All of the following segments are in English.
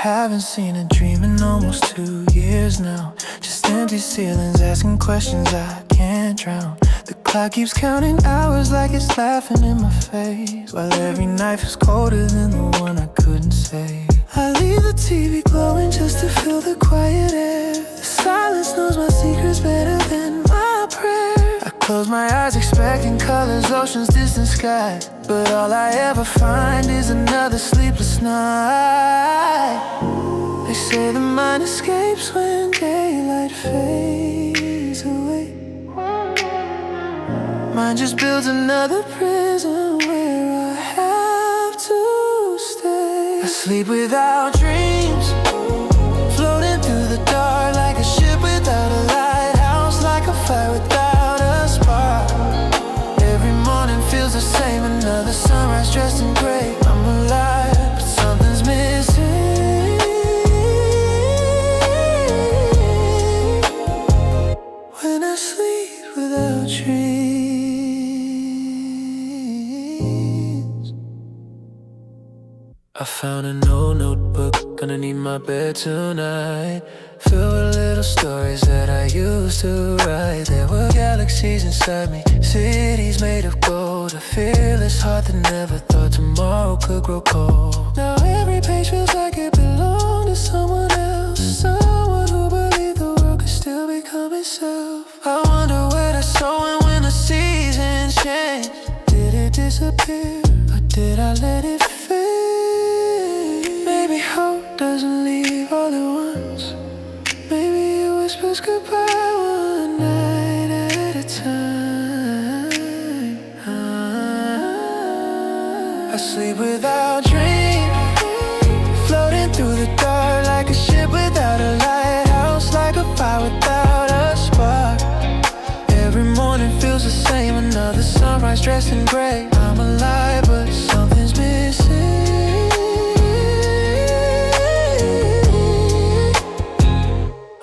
Haven't seen a dream in almost 2 years now. Just empty ceilings, asking questions I can't drown. The clock keeps counting hours like it's laughing in my face, while every night is colder than the one I couldn't save. I leave the TV glowing just to feel the quiet air. The silence knows my secrets better than my prayer. I close my eyes expecting colors, oceans, distant sky, but all I ever find is another sleepless night. They say the mind escapes when daylight fades away. Mine just builds another prison where I have to stay. I sleep without dreams, floating through the dark like a ship without a lighthouse, like a fire without a spark. Every morning feels the same, another sunrise dressed in gray. I'm alive, but something's missing. When I sleep without dreams, I found an old notebook underneath my bed tonight, filled with little stories that I used to write. There were galaxies inside me, cities made of gold, a fearless heart that never thought tomorrow could grow cold. Now every page feels like it belonged to someone else, someone who believed the world could still become itself. I wonder where the soul went when the seasons changed. Did it disappear, or did I let it fade? Maybe hope doesn't leave all at once. Maybe it whispers goodbye one night at a time. I sleep without dreams, floating through the dark like a ship without a lighthouse, like a fire without a spark. Every morning feels the same, another sunrise dressed in gray. I'm alive, but something's missing.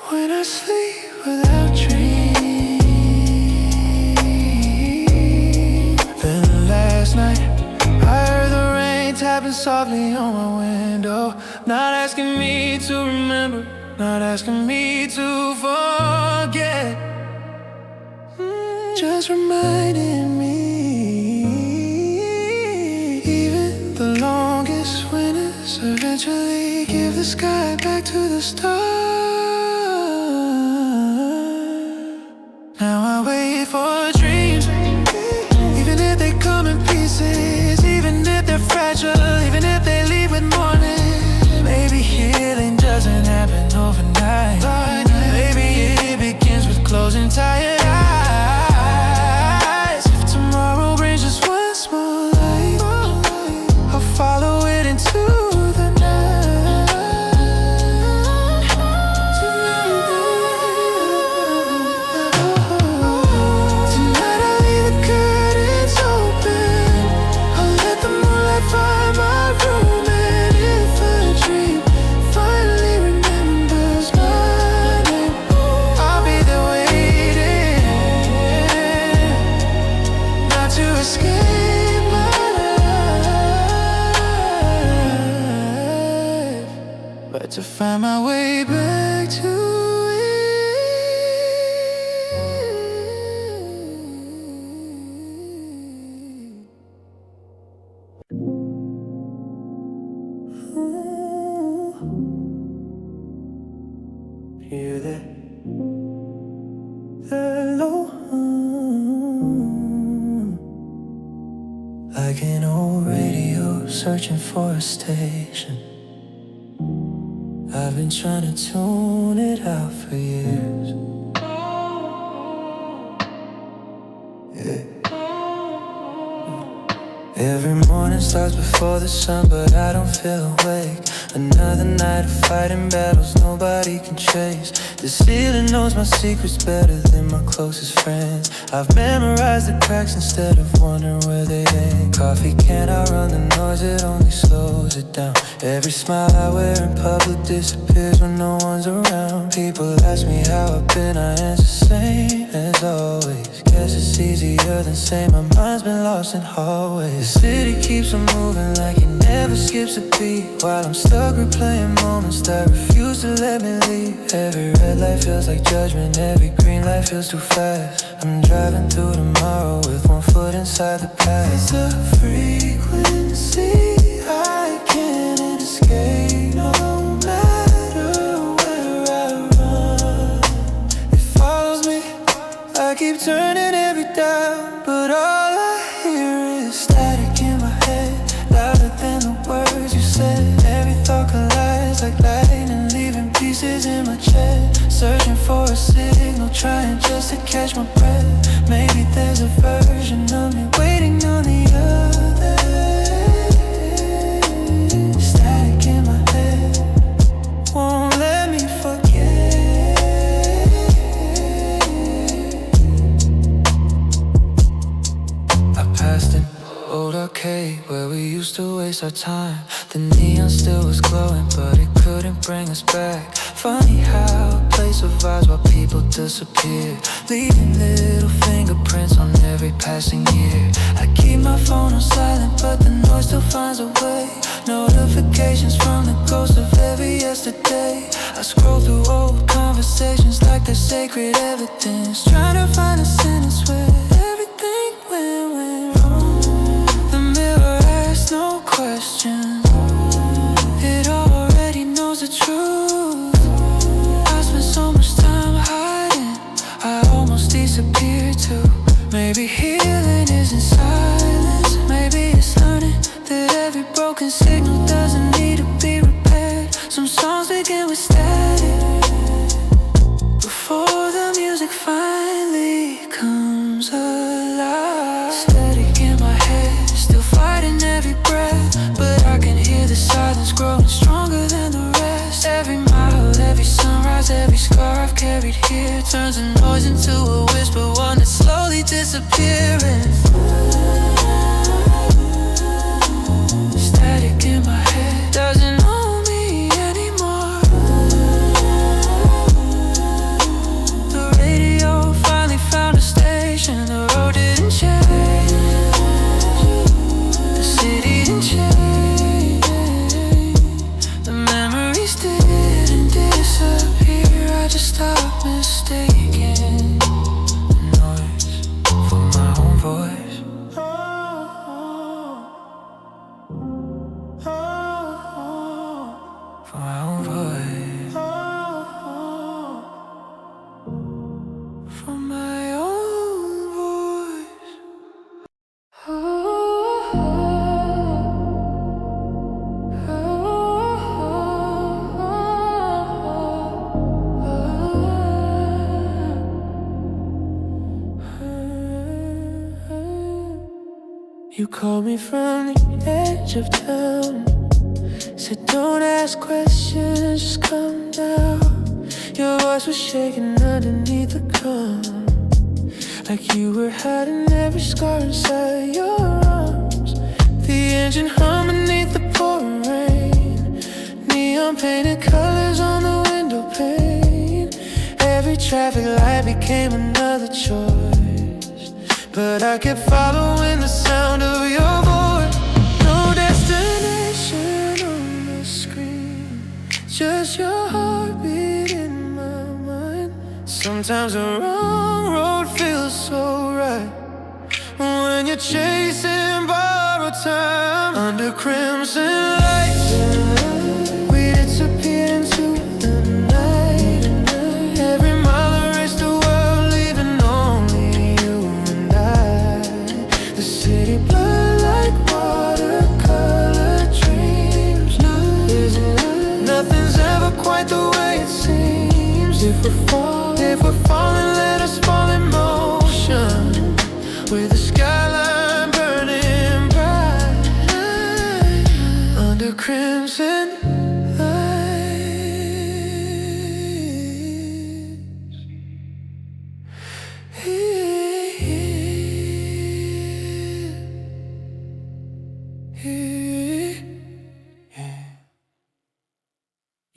When I sleep without dreams. Then last night I heard the rain tapping softly on my window, not asking me to remember, not asking me to forget, just reminding me even the longest winters eventually give the sky back to the stars. Now I wait for dreams, even if they come in pieces, even if they're fragile, even if they leave with morning. Maybe healing doesn't happen overnight. Maybe it begins with closing tired eyes. If tomorrow brings just one small light, I'll follow it into the night. Tonight I'll leave the curtains open, I'll let the moonlight find my room. And if a dream finally remembers my name, I'll be there waiting, not to escape my life, but to find my way back to it. You there? Hello. Like an old radio searching for a station, I've been trying to tune it out for years. Yeah. Every morning starts before the sun, but I don't feel awake. Another night of fighting battles nobody can chase. The ceiling knows my secrets better than my closest friends. I've memorized the cracks instead of wondering where they end. Coffee can't outrun the noise, it only slows it down. Every smile I wear in public disappears when no one's around. People ask me how I've been, I answer same as always. Guess it's easier than saying my mind's been lost in hallways. city keeps on moving like it never skips a beat, while I'm stuck replaying moments that refuse to let me leave. Every red light feels like judgment, every green light feels too fast. I'm driving through tomorrow with one foot inside the past. It's a frequency I can't escape, no matter where I run. It follows me, I keep turning every dial, but all I hear is static in my head, louder than the words you said. Every thought collides like lightning, leaving pieces in my chest. Searching for a signal, trying just to catch my breath. Maybe there's a version of me waiting on the other end. Static in my head won't let me forget. I passed an old arcade where we used to waste our time. The neon still was glowing, but it couldn't bring us back. Funny how a place survives while people disappear, leaving little fingerprints on every passing year. I keep my phone on silent, but the noise still finds a way. Notifications from the ghost of every yesterday. I scroll through old conversations like they're sacred evidence, trying to find a sentence where everything went wrong. The mirror asks no questions, it already knows the truth. I spent so much time hiding, I almost disappeared too. Maybe healing is in silence, maybe it's learning that every broken signal doesn't need to be repaired. Some songs begin with static before the music finally comes alive. Static in my head, still fighting every breath, but I can hear the silence growing stronger than the rest. Every mile, every sunrise, every scar I've carried here turns the noise into a whisper, one that's slowly disappearing. Static in my head doesn't own me anymore. The radio finally found a station. The road didn't change, the city didn't change, the memories didn't disappear. I just stopped mistaking noise for my own voice. For my own voice. For my own voice. You called me from the edge of town, said don't ask questions, just come down. Your voice was shaking underneath the calm, like you were hiding every scar inside your arms. The engine hum beneath the pouring rain, neon painted colors on the window pane. Every traffic light became another choice, but I kept following the sound of your voice. No destination on the screen, just your heartbeat in my mind. Sometimes the wrong road feels so right when you're chasing borrowed time under crimson lights. We disappeared into the night. Every mile erased the world, leaving only you and I. The city blurred like watercolor dreams. Nothing's ever quite the way it seems. If we're falling, let us fall in motion, with the skyline burning bright under crimson lights.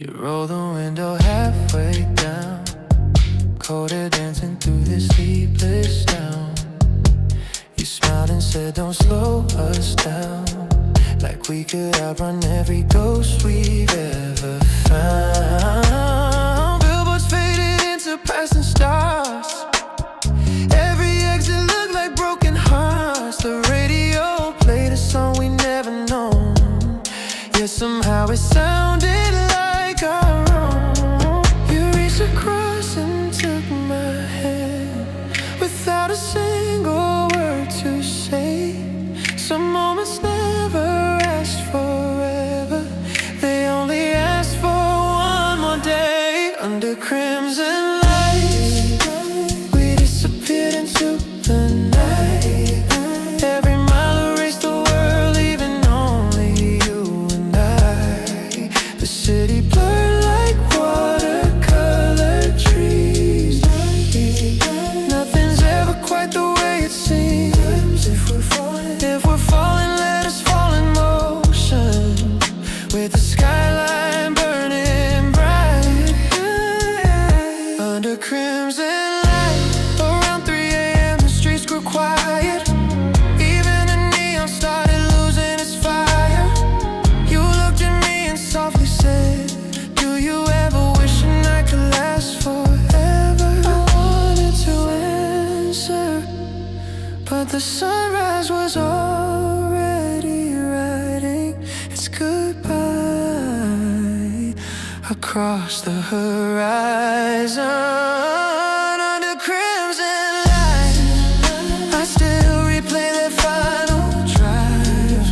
You roll the window halfway down, colder dancing through this sleepless town. You smiled and said said don't slow us down, like we could outrun every ghost we've ever found. Billboards faded into passing stars, every exit looked like broken hearts. The radio played a song we never known, yet somehow it sounded like our own. You reached across and took my hand without a single word to say. Some moments never asked forever, they only asked for one more day. Under crimson lights, we disappeared into the night. Every mile erased the world, leaving only you and I. The city blurred like watercolor trees. Nothing's ever quite the way it seems. If we're falling, let us fall in motion, with the skyline burning bright. Under crimson light, around 3 a.m. the streets grew quiet. Even the neon started losing its fire. You looked at me and softly said, do you ever wish a night could last forever? I wanted to answer, but the sunrise was already writing its goodbye across the horizon. Under crimson light, I still replay that final drive.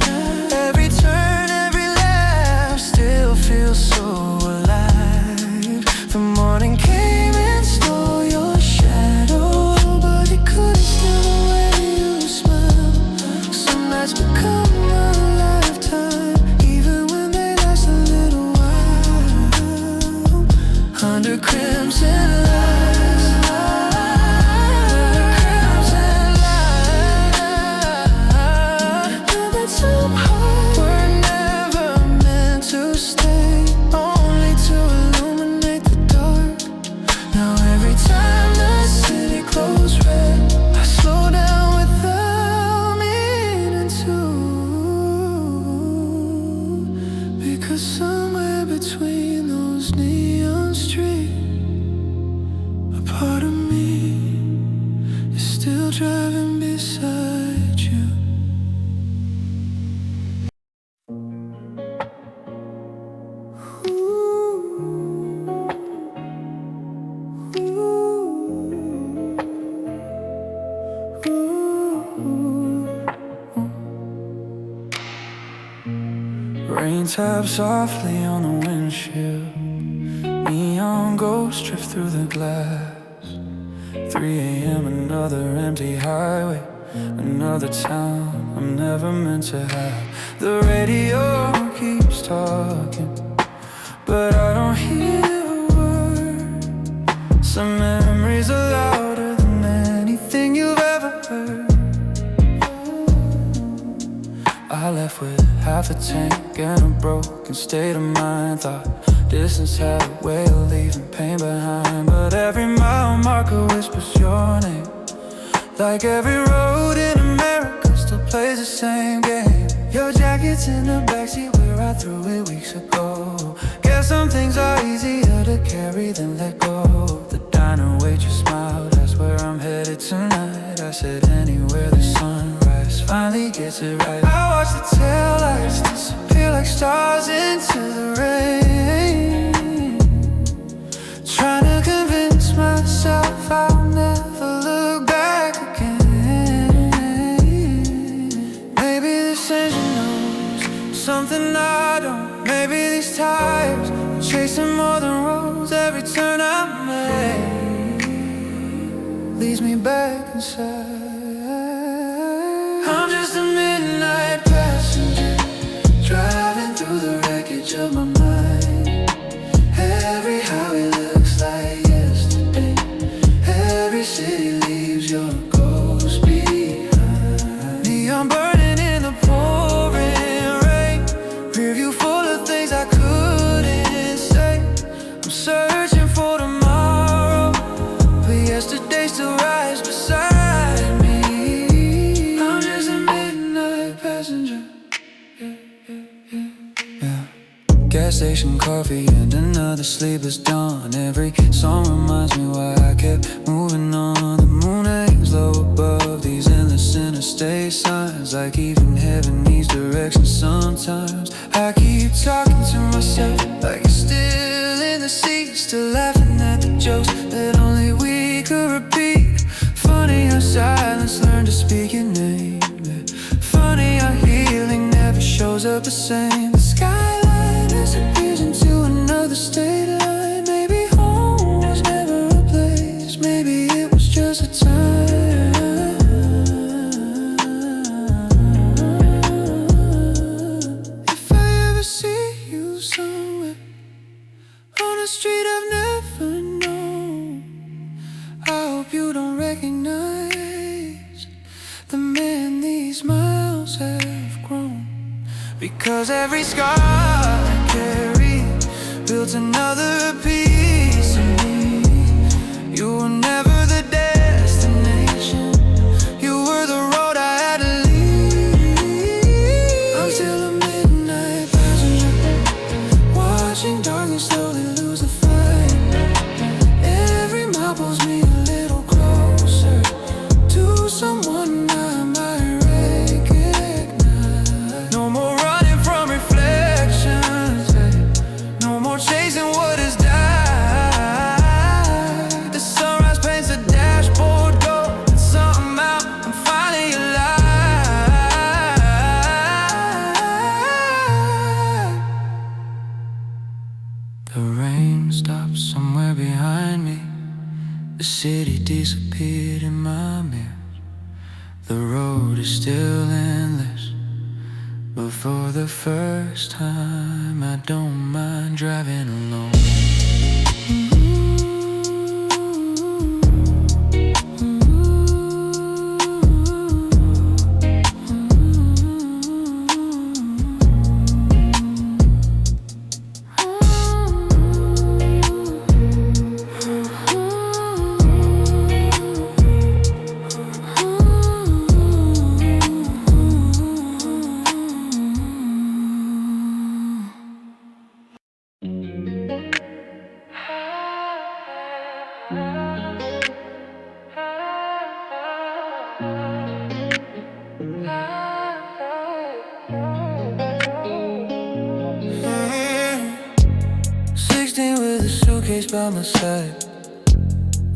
Every turn, every laugh still feels so alive. The morning came and stole your shadow, but it couldn't steal the way you smile. Some nights become a lifetime, even when they last a little while. Under crimson lights, under crimson lights. Know that some hearts were never meant to stay, only to illuminate the dark. Now every time the city glows red, I slow down without meaning to, because somewhere between those neon streets, a part of me is still driving beside you. Rain taps softly on the windshield, neon ghosts drift through the glass. 3 a.m. another empty highway, another town I'm never meant to have. The radio keeps talking, but I don't hear a word. Some memories are louder than anything you've ever heard. I left with half a tank and a broken state of mind. Thought distance had a way of leaving pain behind, but every mile marker whispers your name. Like every road in America still plays the same game. Your jacket's in the backseat where I threw it weeks ago. Guess some things are easier to carry than let go. The diner waitress smiled, that's where I'm headed tonight. I said anywhere the sunrise finally gets it right. I watch the taillights disappear like stars into the rain, trying to convince myself I'll never look back again. Maybe this engine knows something I don't. Maybe these tires are chasing more than roads. Every turn I make leads me back inside. I'm just a midnight passenger, driving through the wreckage of my mind. Every highway looks like yesterday, every city leaves your ghost behind. Neon burning in the pouring rain, rearview full of things I couldn't say. I'm searching for tomorrow, but yesterday still rides beside me. I'm just a station coffee and another sleepless dawn. Every song reminds me why I kept moving on. The moon hangs low above these endless interstate signs, like even heaven needs direction sometimes. I keep talking to myself like it's still in the seat, still laughing at the jokes that only we could repeat. Funny how silence learned to speak your name. Funny how healing never shows up the same. The skyline disappears into another state line. Maybe home was never a place, maybe it was just a time. If I ever see you somewhere on a street I've never known, I hope you don't recognize the man these miles have grown. Because every scar I carry built another piece of me. You were never the destination, you were the road I had to leave. I'm still a midnight passenger, watching darkness slowly lose the fight. Every mile pulls me a little closer to someone I might recognize. No more running from reflections, no more chasing what has died. The sunrise paints the dashboard gold, and somehow I'm finally alive. The rain stopped somewhere behind me, the city disappeared in my mirror. The road is still endless, but for the first time I don't mind driving alone. Suitcase by my side,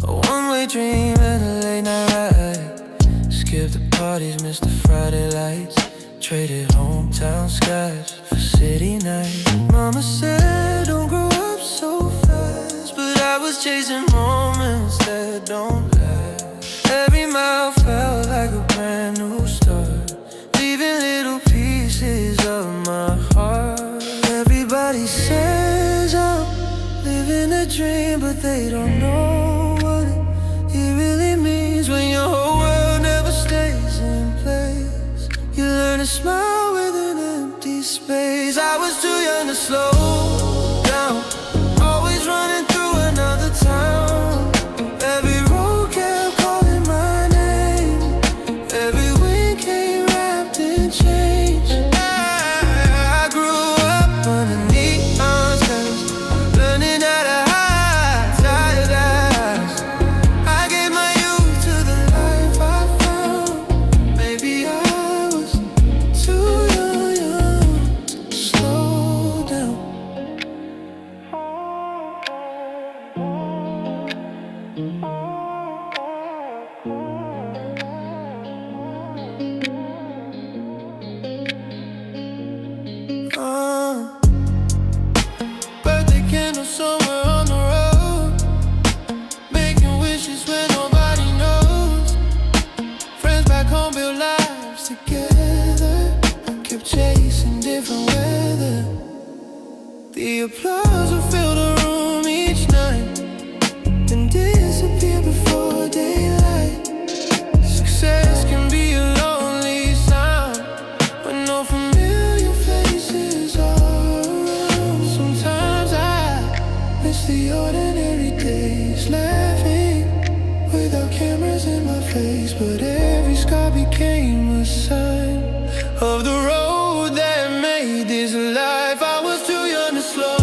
a one-way dream and a late night ride. Skipped the parties, missed the Friday lights, traded hometown skies for city nights. Mama said don't grow up so fast, but I was chasing moments that don't last. Every mile felt like a brand new start, leaving little pieces of my heart. Everybody says I'm living a dream, but they don't know what it really means when your whole world never stays in place. You learn to smile with an empty space. I was too young to slow down, always running through another town. Every road kept calling my name, every wind came wrapped in change. I grew up underneath neon skies, learning how to hide tired eyes. I gave my youth to the life I found. Maybe I was too young to slow down. Birthday candle somewhere on the road, making wishes when nobody knows. Friends back home build lives together, kept chasing different weather. The applause would fill the room each night, then disappear before daylight. Success can be a lonely sound when no familiar faces are around. Sometimes I miss the ordinary days, laughing without cameras in my face. But every scar became a sign of the road that made this life. I was too young to slow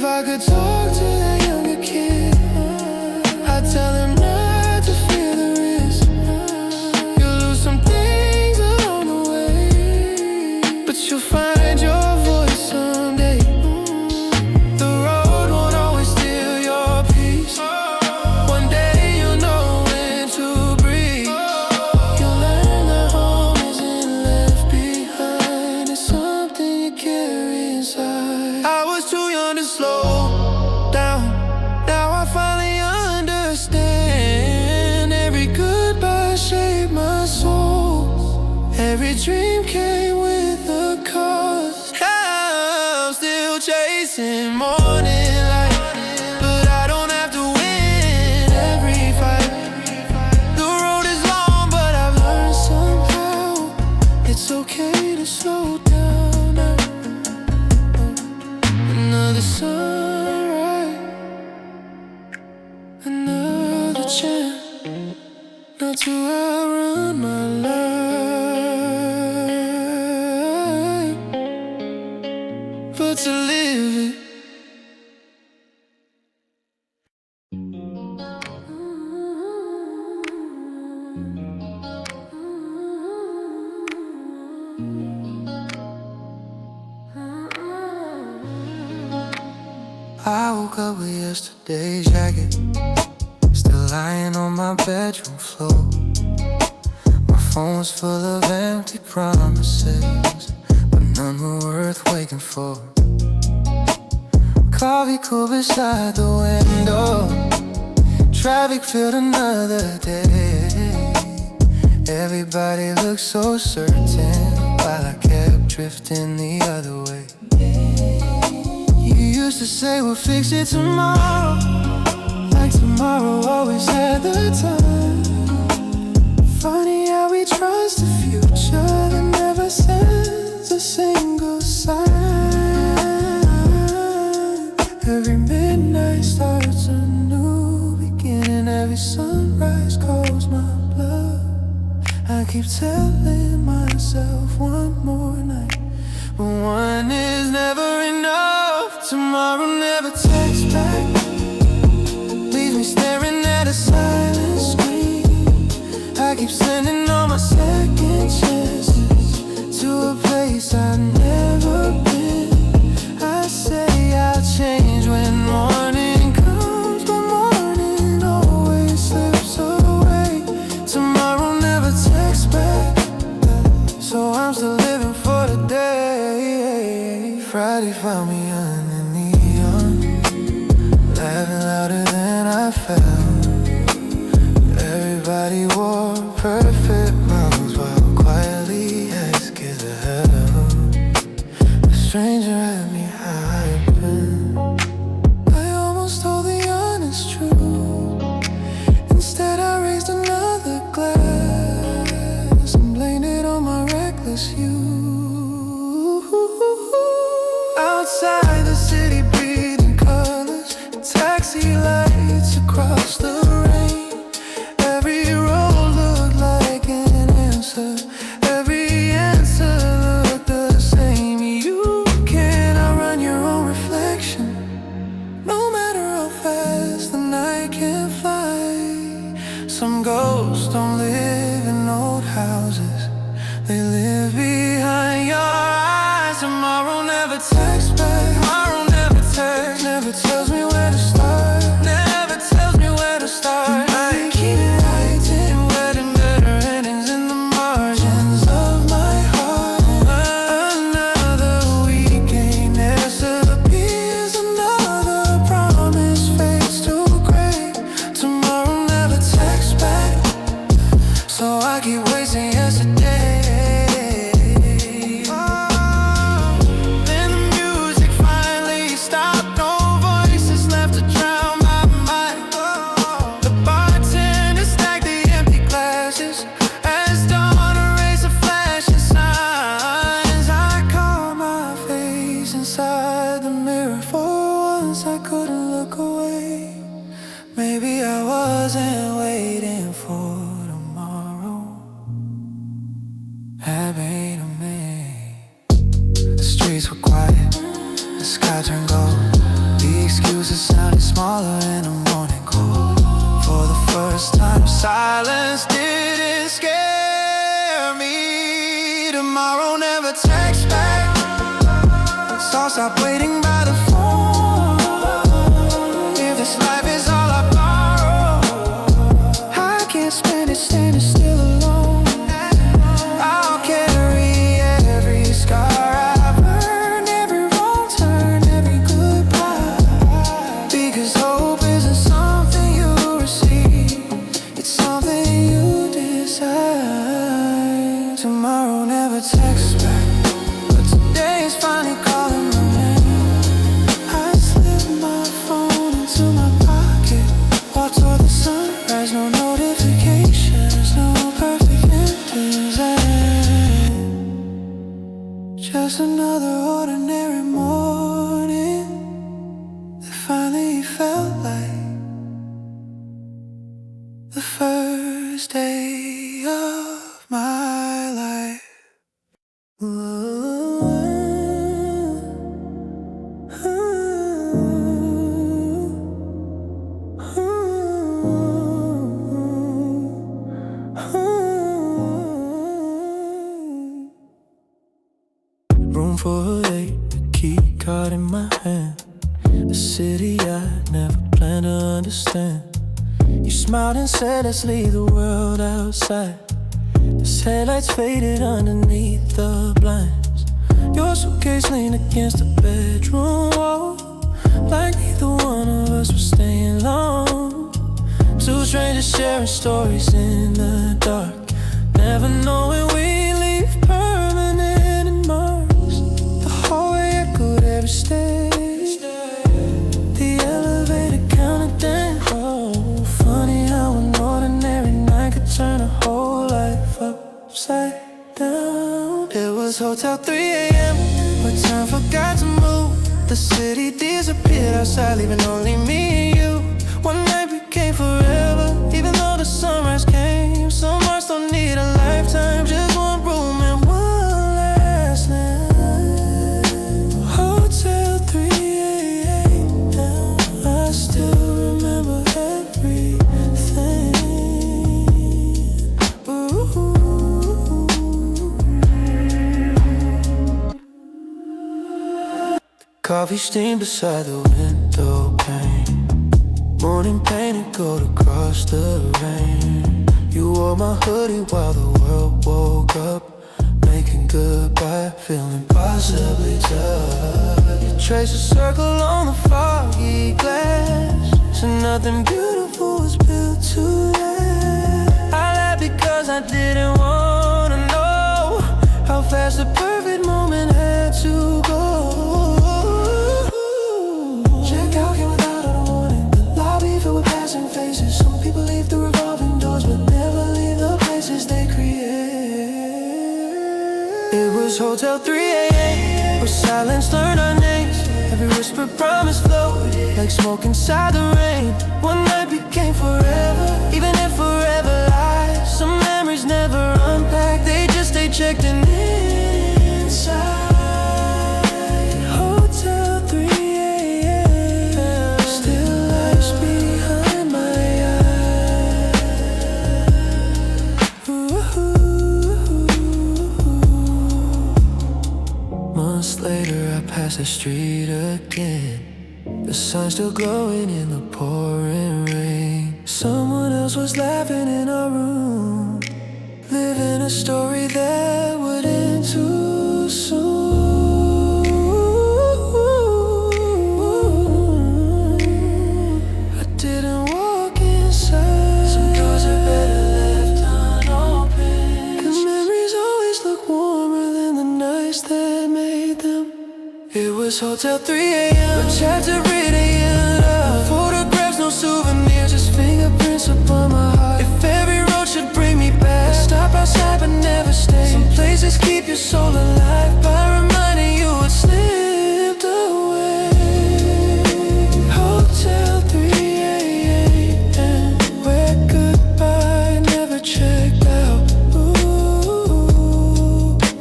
I could talk to that younger kid, I'd tell him not to fear the risk. You'll lose some things along the way, but you'll find your voice someday. The road won't always steal your peace. One day you'll know when to breathe. You'll learn that home isn't left behind. It's something you carry inside. I was too young to slow down. Now I finally understand. Every goodbye shaped my soul. Every dream came with a cost. I'm still chasing morning light, but I don't have to win every fight. The road is long, but I've learned somehow it's okay to slow down now. Another sunrise, another chance not to outrun my life, but to live it. I woke up with yesterday's jacket still lying on my bedroom floor. My phone's full of empty promises, but none were worth waking for. Coffee cool beside the window, traffic filled another day. Everybody looked so certain while I kept drifting the other way. You used to say we'll fix it tomorrow, like tomorrow always had the time. Funny how we trust the future that never sends a single sign. Every midnight starts a new beginning. Every sunrise calls my bluff. I keep telling myself one more night, but one is never enough. Tomorrow never texts back, leaves me staring at a silent screen. I keep sending all my second chances to a place I've never been. I say I'll change when morning comes, but morning always slips away. Tomorrow never texts back, so I'm still living for the day. Friday found me under neon, laughing louder than I felt. Everybody wore perfect mouths while quietly asking the hell. A stranger had me hyping. I almost told the honest truth. Instead I raised another glass and blamed it on my reckless youth. Outside the city breathing colors, taxi lights across the rain. Every road looked like an answer, every answer looked the same. You can't outrun your own reflection, no matter how fast the night can fly. Some ghosts don't live in old houses, they live behind your eyes. Tomorrow never texts back, tomorrow never texts, never tells me where to start, never tells me where to start. I keep writing wedding better endings in the margins of my heart. Another weekend disappears, another promise fades to gray. Tomorrow never texts back, so I keep wasting yesterday. Then the music finally stopped, no voices left to drown my mind. The bartender stacked the empty glasses as dawn erased the flashing signs. I caught my face inside the mirror. For once I couldn't look away. Maybe I wasn't waiting for tomorrow. Happened to me. The streets were quiet, the sky turned gold. The Bruises sounded smaller in the morning cold. For the first time, silence didn't scare me. Tomorrow never texts back, so I'll stop waiting by the phone. If this life is all I borrow, I can't spend it standing still alone. I'll carry every scar I've earned, every wrong turn, every goodbye. Because hope isn't something you receive, it's something you decide. Tomorrow never texts back, but today is finally calling my name. I slip my phone into my pocket, walk toward the sunrise, no notifications, no perfect endings, and just another ordinary morning that finally felt like the first day of my life. Room for eight, a key card in my hand. A city I never planned to understand. You smiled and said, let's leave the world outside. This headlights faded underneath the blinds. Your suitcase leaned against the bedroom wall, like neither one of us was staying long. Two strangers sharing stories in the dark, never knowing we leave permanent marks. The hallway echoed every step, the elevator counted down. Oh, funny how an ordinary night could turn a whole life upside down. It was Hotel 3 a.m. where time forgot to move. The city disappeared outside, leaving only me and you. One night became forever, even though the sunrise came. Some hearts don't need a lifetime, just one room and one last night. Hotel 3 a.m. I still remember everything. Ooh. Coffee steamed beside the window pane, morning painted gold across the rain. You wore my hoodie while the world woke up, making goodbye feel impossibly tough. You traced a circle on the foggy glass, so nothing beautiful was built to last. I laughed because I didn't wanna know how fast the perfect moment had to go. Check out came without a warning, the lobby filled with passing faces. Some people leave through revolving doors, but never leave the places they create. It was Hotel 3 a.m. where silence learned our names. Every whisper promise floated like smoke inside the rain. One night became forever, even if forever lies. Some memories never unpacked, they just stay checked in inside. Hotel 3 a.m. still lies behind my eyes. Months later I passed the street again, the sun still glowing in the pouring rain. Someone else was laughing in our room, living a story that would end too soon. I didn't walk inside, some doors are better left unopened, 'cause memories always look warmer than the nights that made them. It was Hotel 3 a.m. a chapter written in love. Photographs, no souvenirs, just fingerprints upon my heart. If every road should bring me back, stop outside but never stay. Some places keep your soul alive by reminding you it slipped away. Hotel 3 a.m. where goodbye never checked out. Ooh,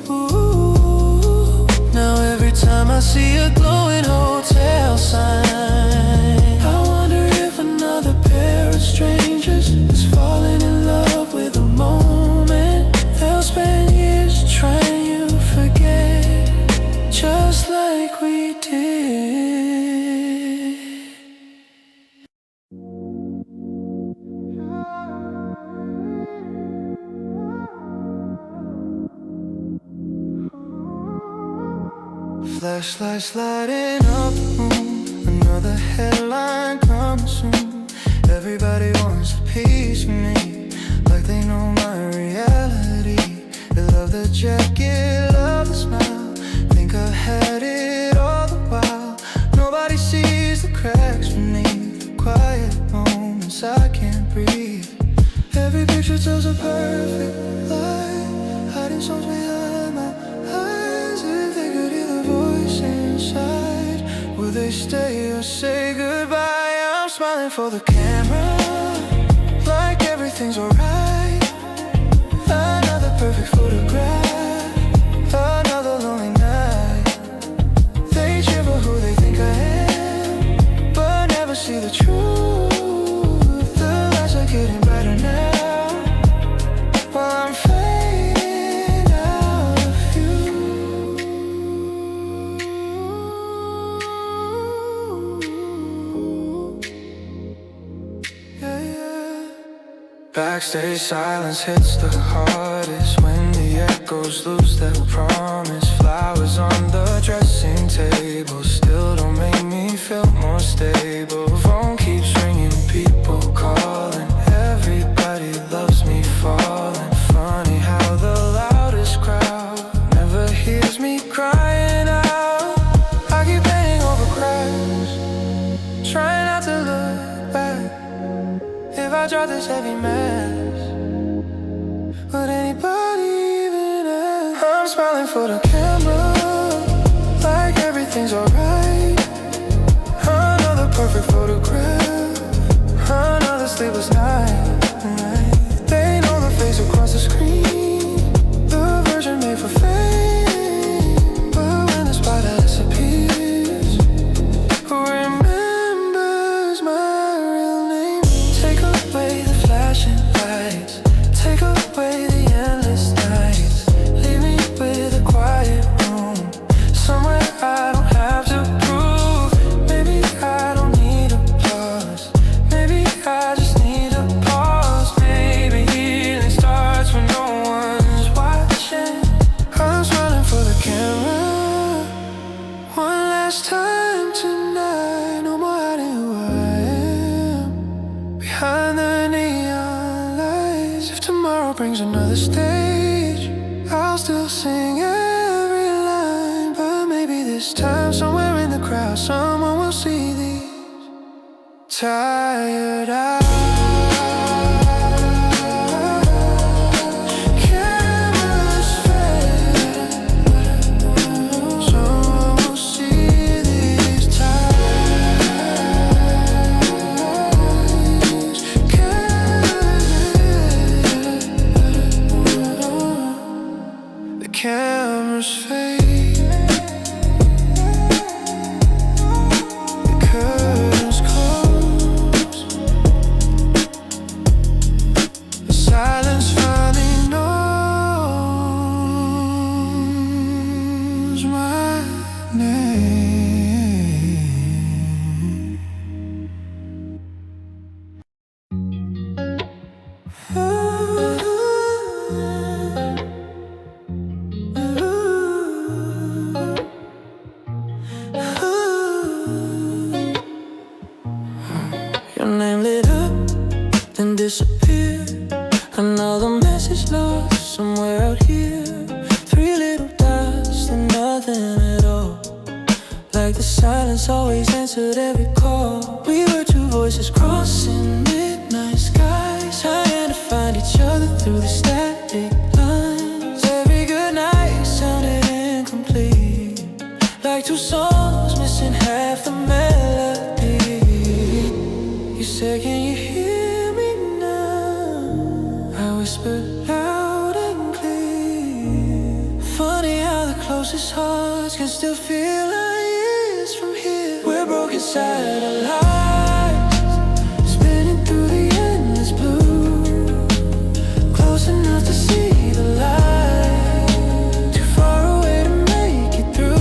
ooh. Now every time I see a glowing hotel, Flashlights lighting up the room, another headline coming soon. Everybody wants a piece of me, like they know my reality. They love the jacket, love the smile, think I've had it all the while. Nobody sees the cracks beneath the quiet moments I can't breathe. Every picture tells a perfect lie, hiding songs behind my eyes. If they could hear the voice inside, will they stay or say goodbye? I'm smiling for the camera, like everything's alright. Another perfect photograph, another lonely night. They cheer for who they think I am, but never see the truth. The lights are getting brighter now, while I'm fading out of view. Yeah, yeah. Backstage silence hits the hardest when the echoes lose their promise. Flowers on the dressing table still don't make me feel more stable. Phone keeps ringing, people calling, everybody loves me falling. Funny how the loudest crowd never hears me crying out. I keep painting over cracks, trying not to look back. If I drop this heavy mask, would anybody even ask? I'm smiling for the camera, like everything's alright. Another perfect photograph, another sleepless night. They know the face across the screen, the version made for fame. But when the spotlight disappears, who remembers my real name? Take away the flashing lights, take away the endless nights, leave me with a quiet room, somewhere I don't have to prove. Maybe I don't need applause, maybe I just need a pause. Maybe healing starts when no one's watching. I'm smiling for the camera, one last time tonight. No more hiding who I am behind the neon lights. If tomorrow brings another stage, I'll still sing every line. But maybe this time, somewhere in the crowd, someone will see these tired eyes. Cameras fade, someone will see these tired eyes. The cameras fade, the curtains close, the silence finally knows my name. Your name lit up, then disappeared. Another message lost somewhere out here. Three little dots, then nothing at all. Like the silence always answered every call. We were two voices crossing midnight skies, trying to find each other through the static lines. Every good night sounded incomplete, like two songs missing half the melody. You said, can you hear me now? I whispered loud and clear. Funny how the closest hearts can still feel like years from here. We're broken satellites, spinning through the endless blue, close enough to see the light, too far away to make it through.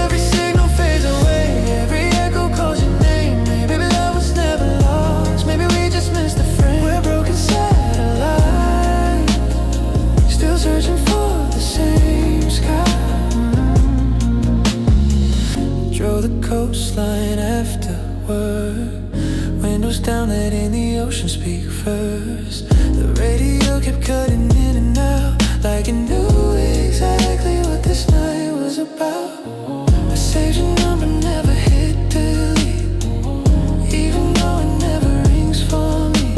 Every signal fades away, every echo calls your name. Maybe love was never lost, maybe we just missed the frame. We're broken satellites, still searching for the same sky. the coastline after work. Windows down, letting the ocean speak first. The radio kept cutting in and out, like it knew exactly what this night was about. I saved your number, never hit delete, even though it never rings for me.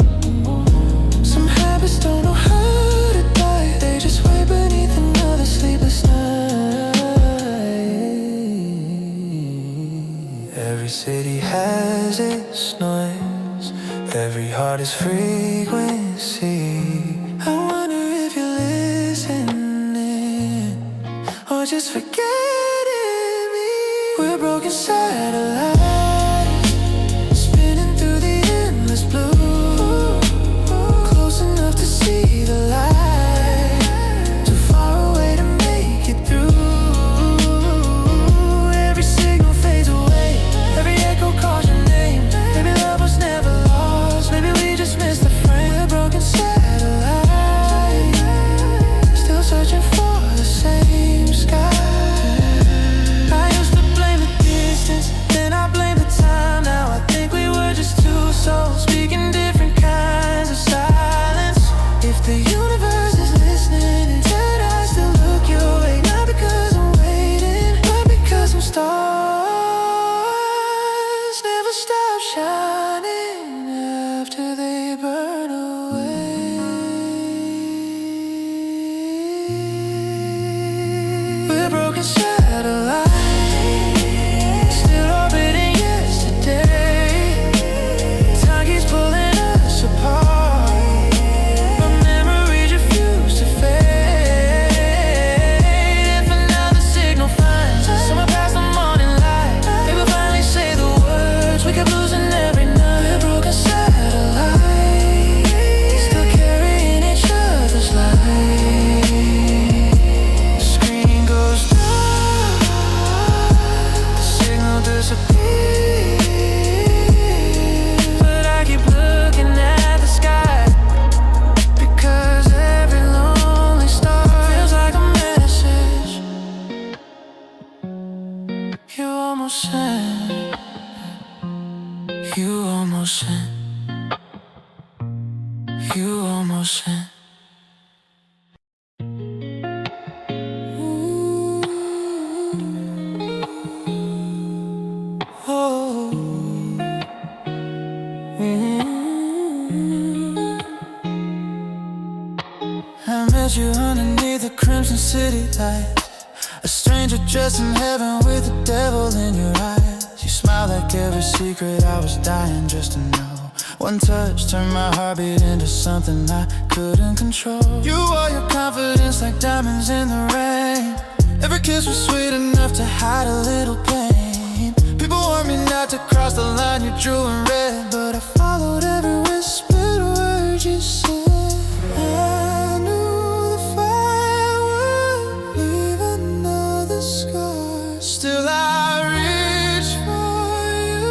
Some habits don't know how to die, they just wait beneath another sleepless night. Every city has its noise, every heart is frequency. I wonder if you're listening, or just forgetting me. We're broken satellites, spinning through the endless blue, close enough to see the light, too far away to make it through. Every signal fades away, every echo calls your name. Maybe love was never lost, maybe we just missed the frame. We're broken satellites, still searching for the same sky. I used to blame the distance, then I blame the time. Now I think we were just two souls speaking different kinds of silence. If the universe is listening, instead I still look your way, not because I'm waiting, but because some stars never stop shining after they burn away. We're broken satellites, still orbiting yesterday. Time keeps pulling us apart, but memories refuse to fade. If another signal finds us somewhere past the morning light, maybe we'll finally say the words we kept losing every night. We're broken satellites, still carrying each other's light. The screen goes dark, the signal disappears, but I keep looking at the sky, because every lonely star feels like a message you almost sent. You almost sent. You almost sent. Oh. I met you underneath the crimson city lights, a stranger dressed in heaven with the devil in your eyes. You smiled like every secret I was dying just to know. One touch turned my heartbeat into something I couldn't control. You wore your confidence like diamonds in the rain. Every kiss was sweet enough to hide a little pain. People warned me not to cross the line you drew in red, but I followed every whispered word you said. I knew the fire would leave another scar. Still I reach for you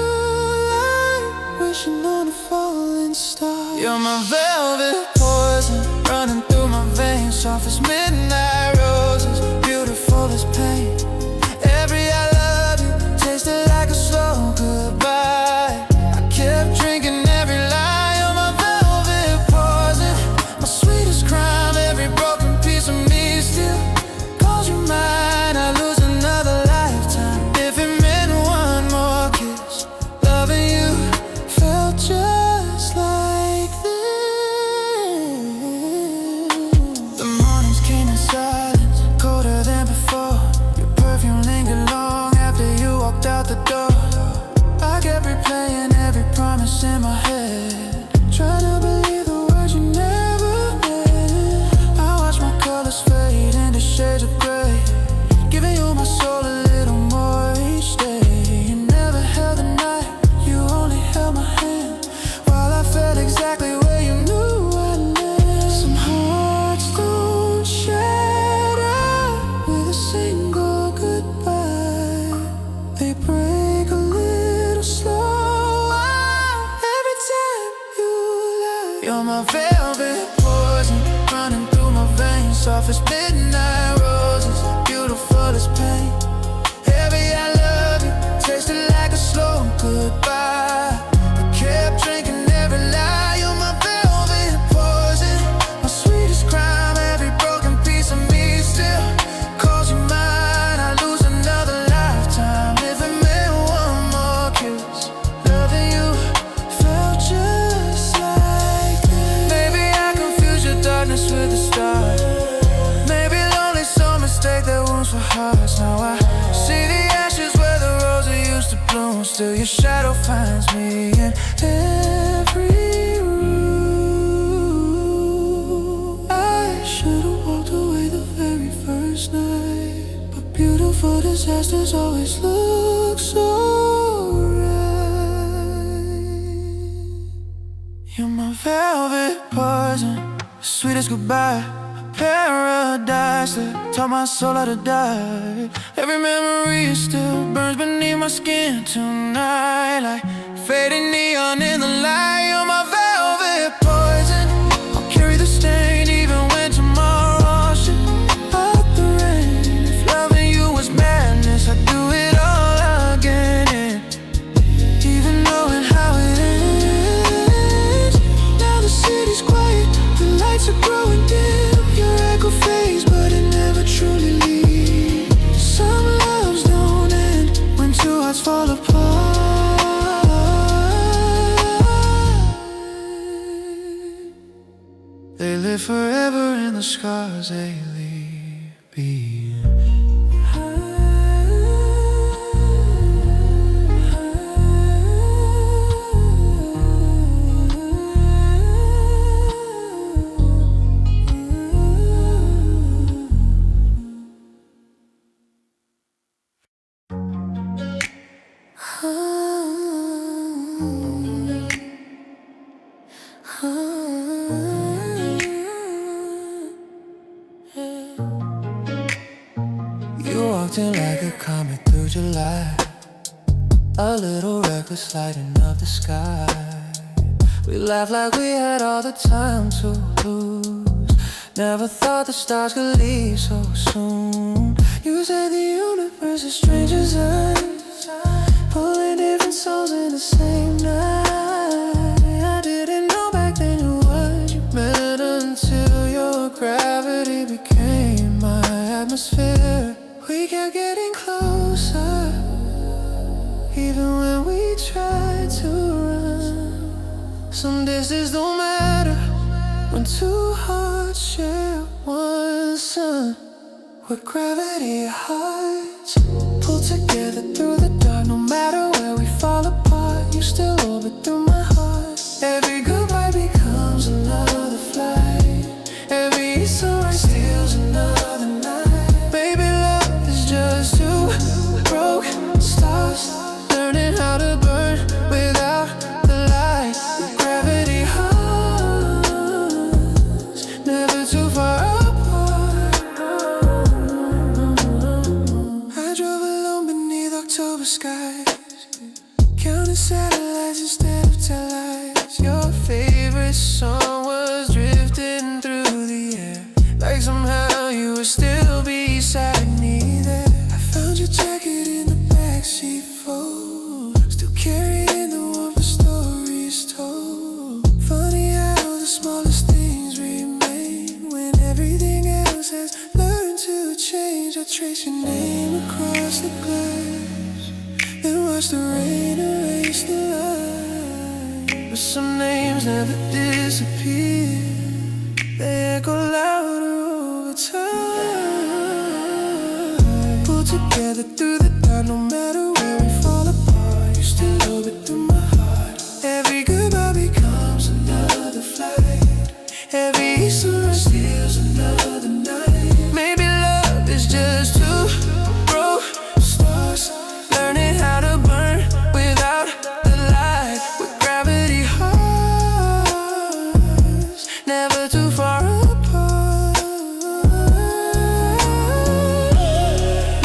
like wishing on a falling star. You're my velvet poison, running through my veins, soft as midnight roses, beautiful as pain. Every I love you tasted like a slow goodbye. I kept drinking every lie. You're my velvet poison, my sweetest crime. Every broken piece of me still calls you mine. I lose another lifetime if it meant one more kiss. Loving you felt just like this. alone, still your shadow finds me in every room. I should've walked away the very first night, but beautiful disasters always look so right. You're my velvet poison, sweetest goodbye, paradise that taught my soul how to die. Every memory still burns beneath my skin tonight, like fading neon in the light. You're my velvet poison, I'll carry the stain even when tomorrow should out the rain. If loving you was madness, I'd do it all again, and even knowing how it ends. Now the city's quiet, the lights are growing dim. Your echo fades, but it never truly leaves. Some loves don't end when two hearts fall apart. They live forever in the scars they leave behind. You walked in like a comet through July, a little reckless lighting up the sky. We laughed like we had all the time to lose. Never thought the stars could leave so soon. You said the universe is strange as us, pulling different souls in the same night. I didn't know back then what you meant until your gravity became my atmosphere. We kept getting closer, even when we tried to run. Some distance don't matter when two hearts share one sun. Where gravity hides, pull together through the dark. No matter where we fall apart, you still orbit through my heart. Every goodbye becomes another flight, every sunrise steals another night. Baby, love is just two broke stars, learning how to burn without the light. Where gravity hugs, never too far apart. October skies, counting satellites instead of taillights. Your favorite song was drifting through the air, like somehow you would still be beside me there. I found your jacket in the backseat fold, still carrying the warmth of stories told. Funny how the smallest things remain when everything else has learned to change. I trace your name across the glass, then watch the rain erase the line. But some names never disappear, they echo louder over time. Pulled together through the dark, no matter where we fall apart, you still orbit through my heart. Every goodbye becomes another flight, every sunrise steals another night. Maybe love is just two broke stars, learning how to burn without the light. Where gravity hovers, never too far apart.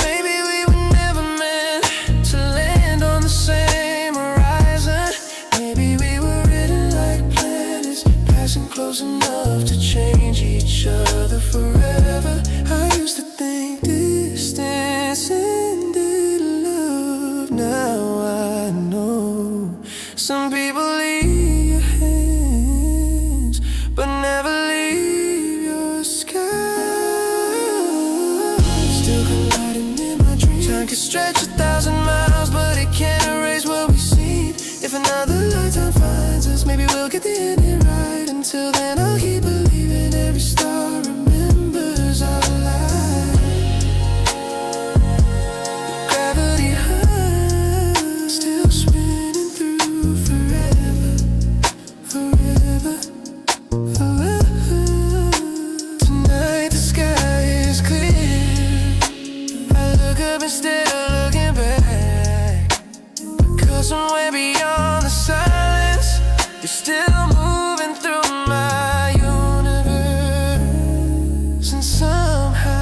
Maybe we were never meant to land on the same horizon. Maybe we were written like planets, passing close enough to change each other forever. I used to think distance ended love. Now I know some people leave your hands, but never leave your sky. Still colliding in my dreams. Time can stretch 1,000 miles, but it can't erase what we've seen. If another lifetime finds us, maybe we'll get the ending right. Until then, I'll keep believing every star remembers our life. Gravity high, still somewhere beyond the silence. You're still moving through my universe, and somehow,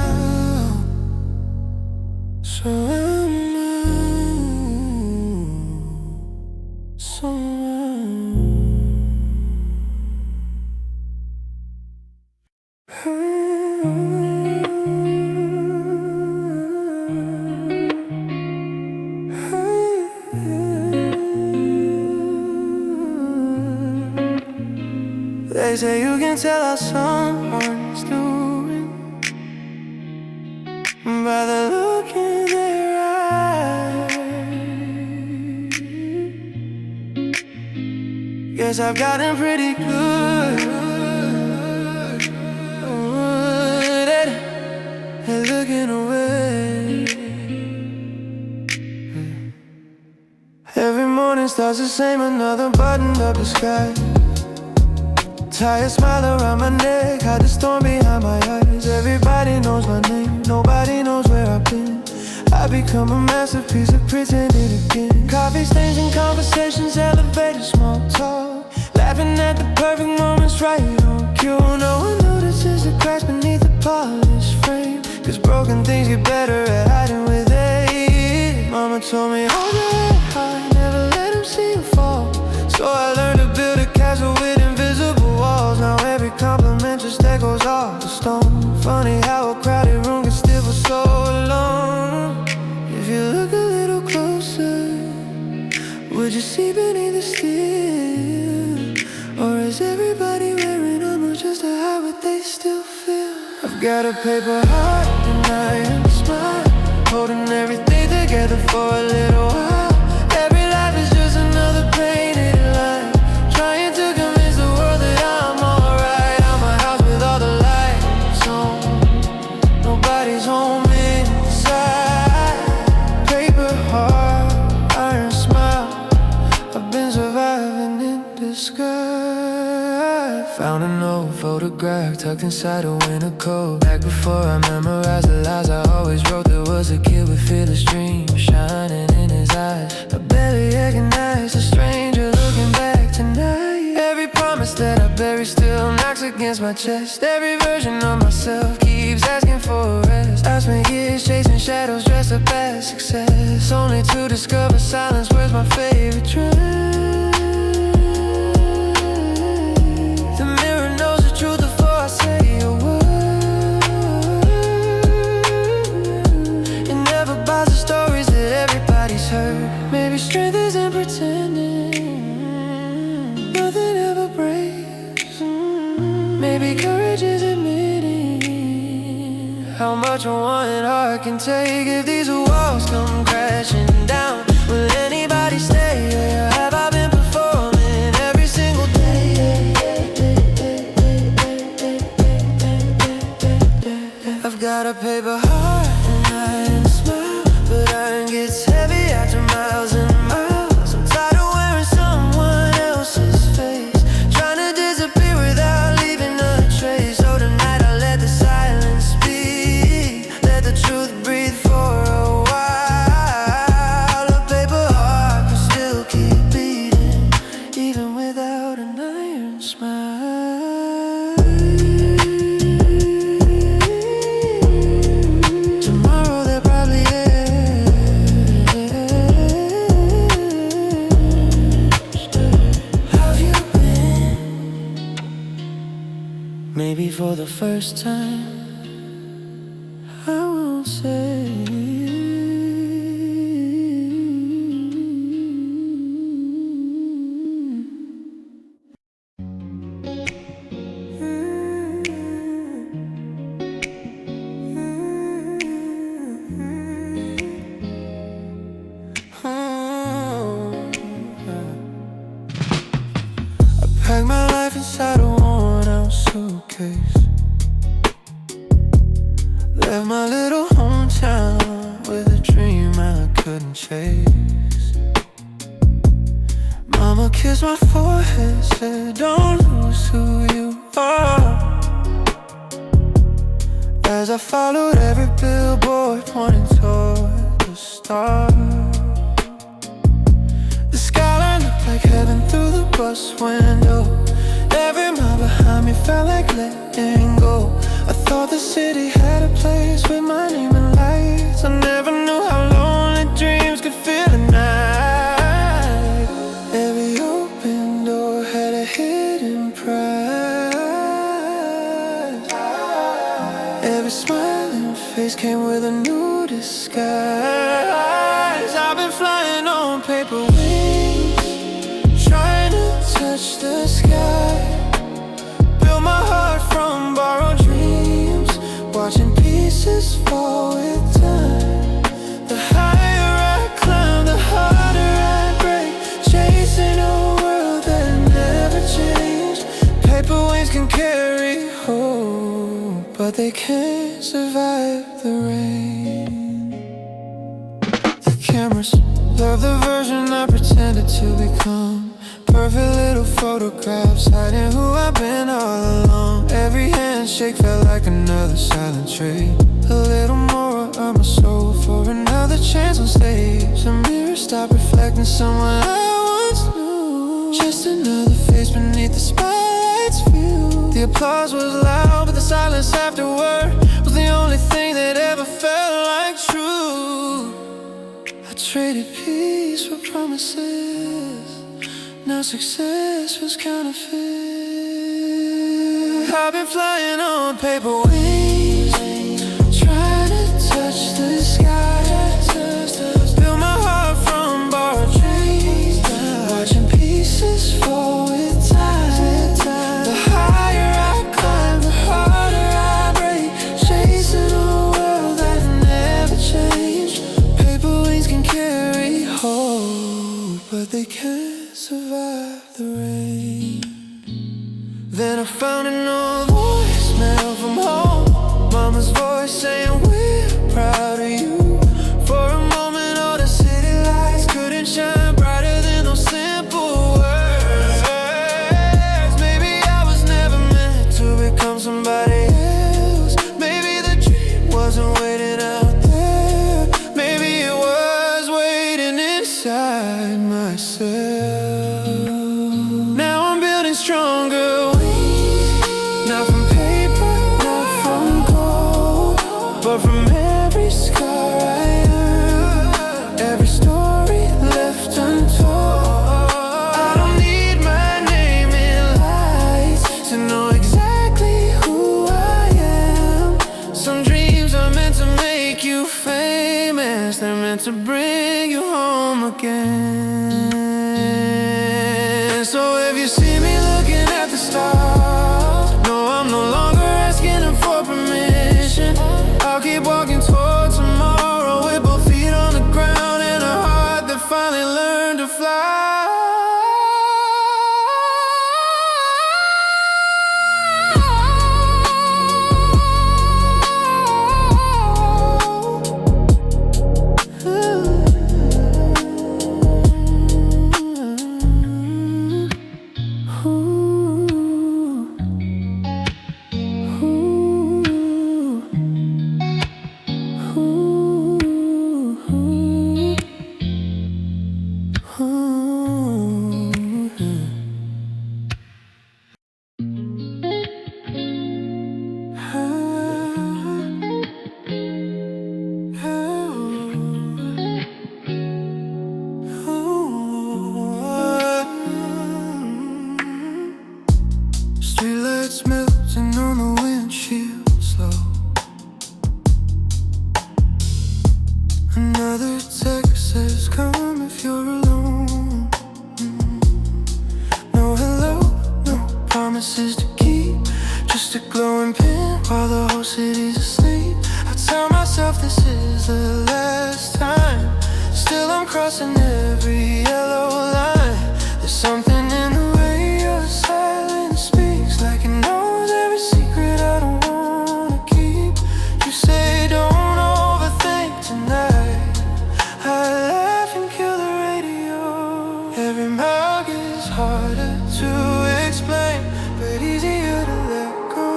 they say you can tell how someone's doing by the look in their eyes. Guess I've gotten pretty good at looking away. Every morning starts the same, another buttoned up disguise. Tired smile around my neck, hide the storm behind my eyes. Everybody knows my name, nobody knows where I've been. I've become a masterpiece of pretending again. Coffee stains and conversations, elevated small talk, laughing at the perfect moments right on cue. No one notices the cracks beneath the polished frame, 'cause broken things get better at hiding with age. Mama told me, hold your head high, never let them see you fall. So I learned to build a castle with invisible walls. Now every compliment just echoes off the stone. Funny how a crowded room can still for so long. If you look a little closer, would you see beneath the steel? Or is everybody wearing armor just to hide what they still feel? I've got a paper heart and I am a smile, holding everything together for a little while. Every life is just another painted line, trying to convince the world that I'm alright. I'm a house with all the lights on, nobody's home inside. Paper heart, iron smile, I've been surviving in disguise. Found an old photograph tucked inside a winter coat. Back before I memorized the lies I always wrote, there was a kid with fearless dreams shining in his eyes. I barely recognized a stranger looking back tonight. Every promise that I bury still knocks against my chest. Every version of myself keeps asking for a rest. I spent years chasing shadows dressed up as success, only to discover silence was my favorite trend. The mirror knows the truth before I say a word. It never buys the stories that everybody's heard. Maybe strength isn't pretending, nothing ever breaks. Maybe courage is admitting how much one heart can take. If these walls come crashing down, will anybody stay? Or have I been performing every single day? I've got a paper heart and iron smile, but iron gets heavy after miles and miles. I'm tired of wearing someone else's face, trying to disappear without leaving a trace. So tonight I let the silence speak, let the truth breathe for a while. A paper heart can still keep beating, even without an iron smile. Tomorrow there probably is. Have you been? Maybe for the first time I won't say. Pack my life inside a worn-out suitcase, left my little hometown with a dream I couldn't chase. Mama kissed my forehead, said don't lose who you are, as I followed every billboard pointing toward the stars. The window. Every mile behind me felt like letting go. I thought the city had a place with my name and lights. I never knew how lonely dreams could feel at night. Every open door had a hidden prize. Every smiling face came with a new disguise. I've been flying on paper wings, trying to touch the sky. Built my heart from borrowed dreams, watching pieces fall with time. The higher I climb, the harder I break, chasing a world that never changed. Paper wings can carry hope, but they can't survive the rain. The cameras love the version I pretended to become. Perfect little photographs hiding who I've been all along. Every handshake felt like another silent trade. A little more of my soul for another chance on stage. A mirror stopped reflecting someone I once knew. Just another face beneath the spotlight's view. The applause was loud, but the silence afterward was the only thing that ever felt like truth. I traded peace for promises. Now success was counterfeit. I've been flying on paper wings, trying to touch the sky. Built my heart from borrowed dreams, watching pieces fall with time. The higher I climb, the harder I break, chasing a world that never changed. Paper wings can carry hope, but they can't survive the rain. Then I found an old voicemail from home, mama's voice saying we're proud of you. For a moment all the city lights couldn't shine brighter than those simple words. Maybe I was never meant to become somebody else. Maybe the dream wasn't waiting out there. Maybe it was waiting inside myself. Now I'm building stronger wings, not from paper, not from gold, but from every scar I earned, every story left untold. I don't need my name in lights to know exactly who I am. Some dreams are meant to make you famous, they're meant to bring you home again. So if you see me looking at the stars, no, I'm no longer asking them for permission. I'll keep walking toward tomorrow with both feet on the ground and a heart that finally learned to fly. Streetlights melting on the windshield slow. Another text says come if you're alone. No hello, no promises to keep, just a glowing pin while the whole city's asleep. I tell myself this is the last time. Still I'm crossing every yellow line. There's something in the way your silence speaks, like it knows every secret I don't wanna keep. You say don't overthink tonight. I laugh and kill the radio. Every mile gets harder to explain, but easier to let go.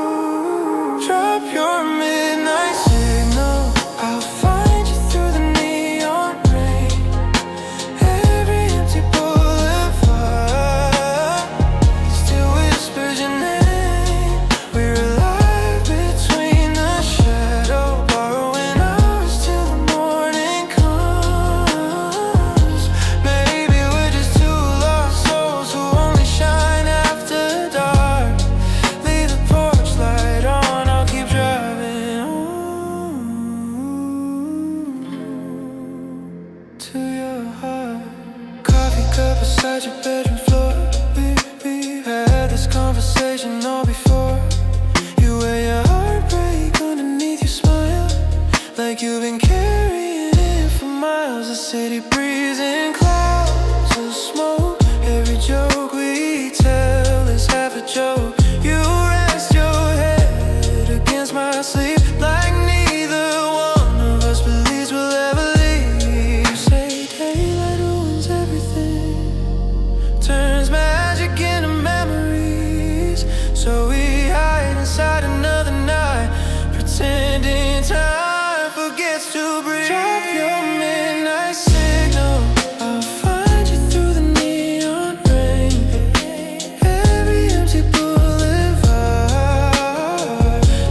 Drop your midnight signal, I'll find you through the neon rain. Every empty boulevard, beside your bedroom floor. We had this conversation all before. You wear your heartbreak underneath your smile, like you've been carrying it for miles. The city breathing clouds of smoke. Every joke we tell is half a joke. You rest your head against my sleep, like neither one of us believes we'll ever leave. You say daylight ruins everything, turns magic into memories. So we hide inside another night, pretending time forgets to breathe. Drop your midnight signal, I'll find you through the neon rain. Every empty boulevard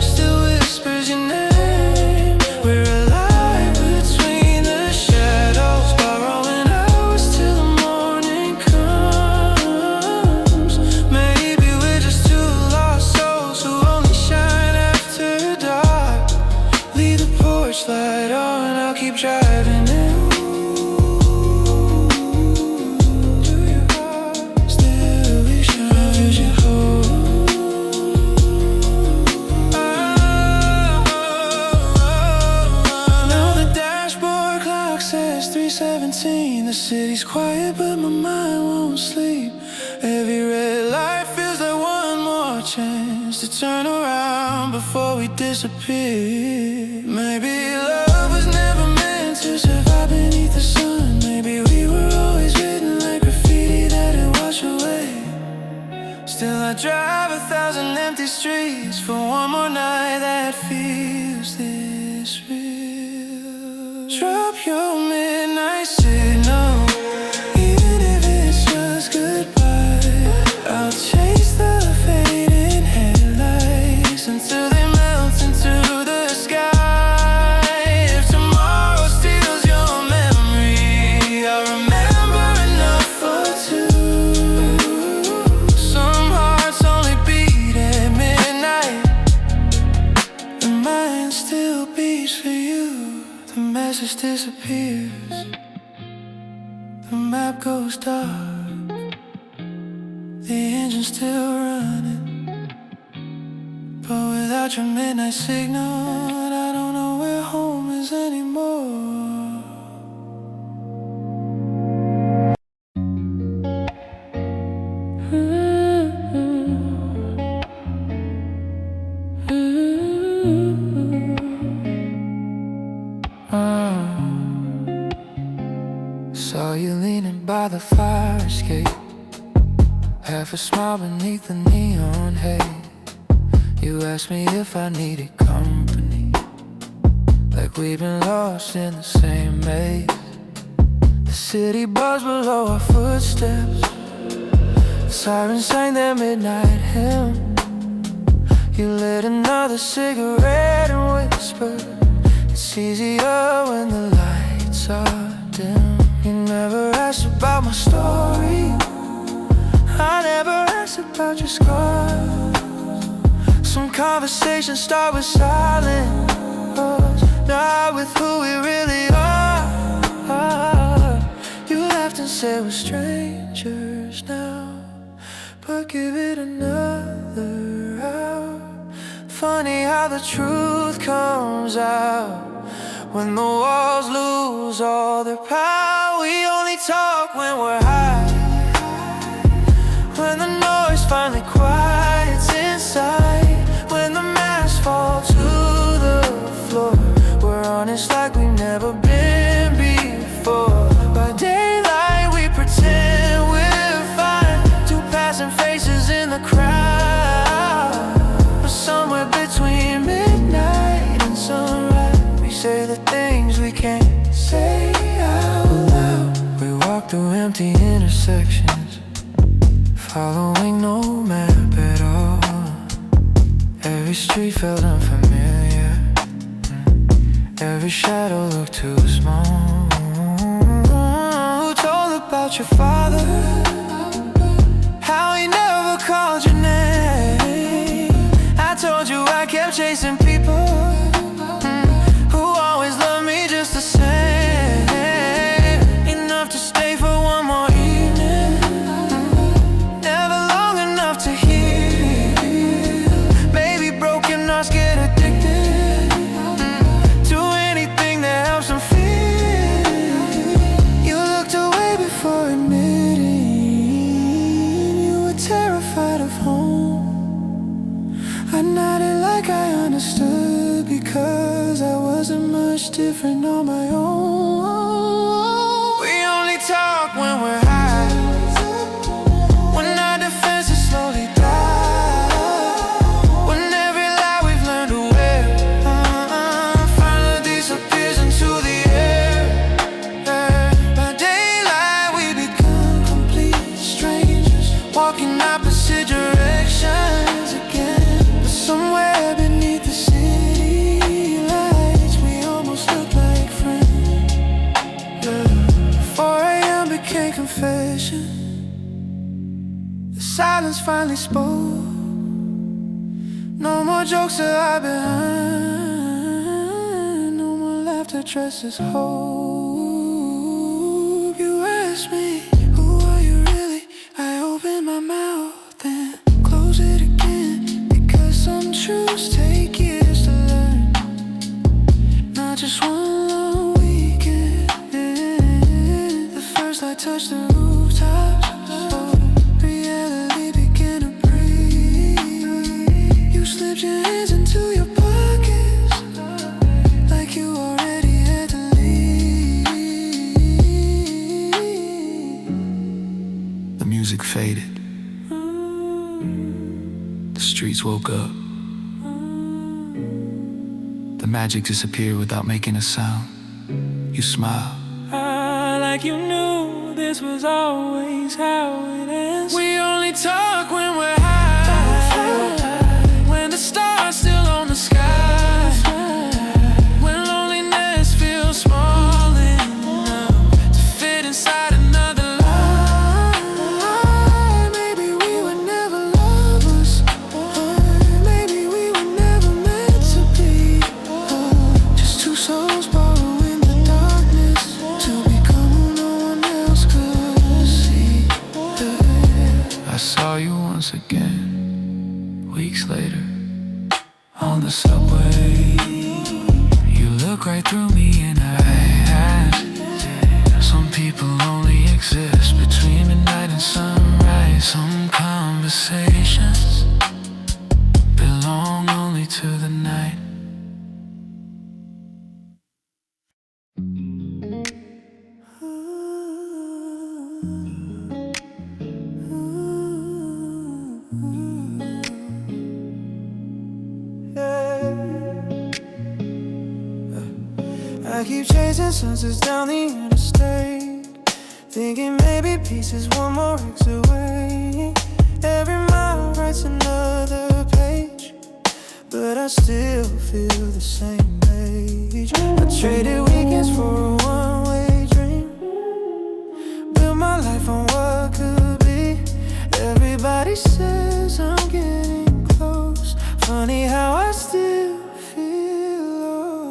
still whispers your name. We're alive between the shadows, borrowing hours till the morning comes. Maybe we're just two lost souls who only shine after dark. Leave the porch light on, I'll keep driving in. To your heart, still we shine. Vision home. Now the dashboard clock says 3:17. The city's quiet, but my mind won't sleep. Every red light feels like one more chance to turn around before we disappear. Maybe love was never meant to survive beneath the sun. Maybe we were always written like graffiti that it washed away. Still I drive 1,000 empty streets for one more night that feels this real. Drop your midnight signal, even if it's just goodbye. I'll chase the fading headlights until they melt into the sky. If tomorrow steals your memory, I'll remember enough for two. Some hearts only beat at midnight, and mine still beats for you. The message disappears, the map goes dark, the engine's still running, but without your midnight signal, I don't know where home is anymore. Saw you leaning by the fire escape, half a smile beneath the neon haze. You asked me if I needed company, like we'd been lost in the same maze. The city buzzed below our footsteps, sirens sang their midnight hymn. You lit another cigarette and whispered, it's easier when the lights are dim. You never asked about my story, I never asked about your scars. Some conversations start with silence, not with who we really are. You laughed and said we're strangers now, but give it another hour. Funny how the truth comes out when the walls lose all their power. We only talk when we're high, when the noise finally quiets inside, when the masks fall to the floor. We're honest like we've never been before. By daylight we pretend we're fine, two passing faces in the crowd. But somewhere between midnight and sunrise, we say the things we can't say out loud. We walk through empty intersections, following no map at all. Every street felt unfamiliar, every shadow looked too small. Who told about your father, how he never called your name? I told you I kept chasing people who always loved me just the same, enough to stay for one more evening. wasn't much different on my own. We only talk when we're high, when our defenses slowly die, when every lie we've learned to wear finally disappears into the air. By daylight we become complete strangers, walking opposite directions again. But somewhere beneath the city lights, we almost look like friends. 4 a.m. became confession. The silence finally spoke. No more jokes to hide behind, no more laughter dressed as hope. You asked me, who are you really? I opened my mouth and close it again, because some truths take years to learn, not just one long weekend. The first light touched the rooftops, so reality began to breathe. You slipped your hands into your pockets like you already had to leave. The music faded. The streets woke up. The magic disappeared without making a sound. You smiled, like you knew this was always how it ends. We only talk when we're high, when the stars still on the sky, when loneliness feels small enough to fit inside another lie. Maybe we were never lovers, maybe we were never meant to be, just two souls borrowing the darkness to become who no one else could see. I saw you once again, weeks later, on the subway. You look right through me and I asked, some people only exist between midnight and sunrise. Some conversations belong only to the night. I keep chasing sunsets down the interstate, thinking maybe peace is one more exit away. Every mile writes another page, but I still feel the same page. I traded weekends for a one-way dream, built my life on what could be. Everybody says I'm getting close, funny how I still feel low.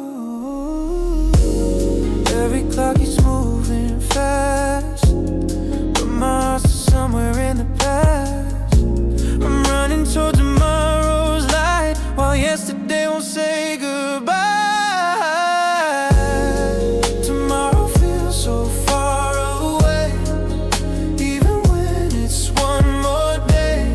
Every clock is moving fast, but my heart's somewhere in the past. I'm running toward tomorrow's light, while yesterday won't say goodbye. Tomorrow feels so far away, even when it's one more day.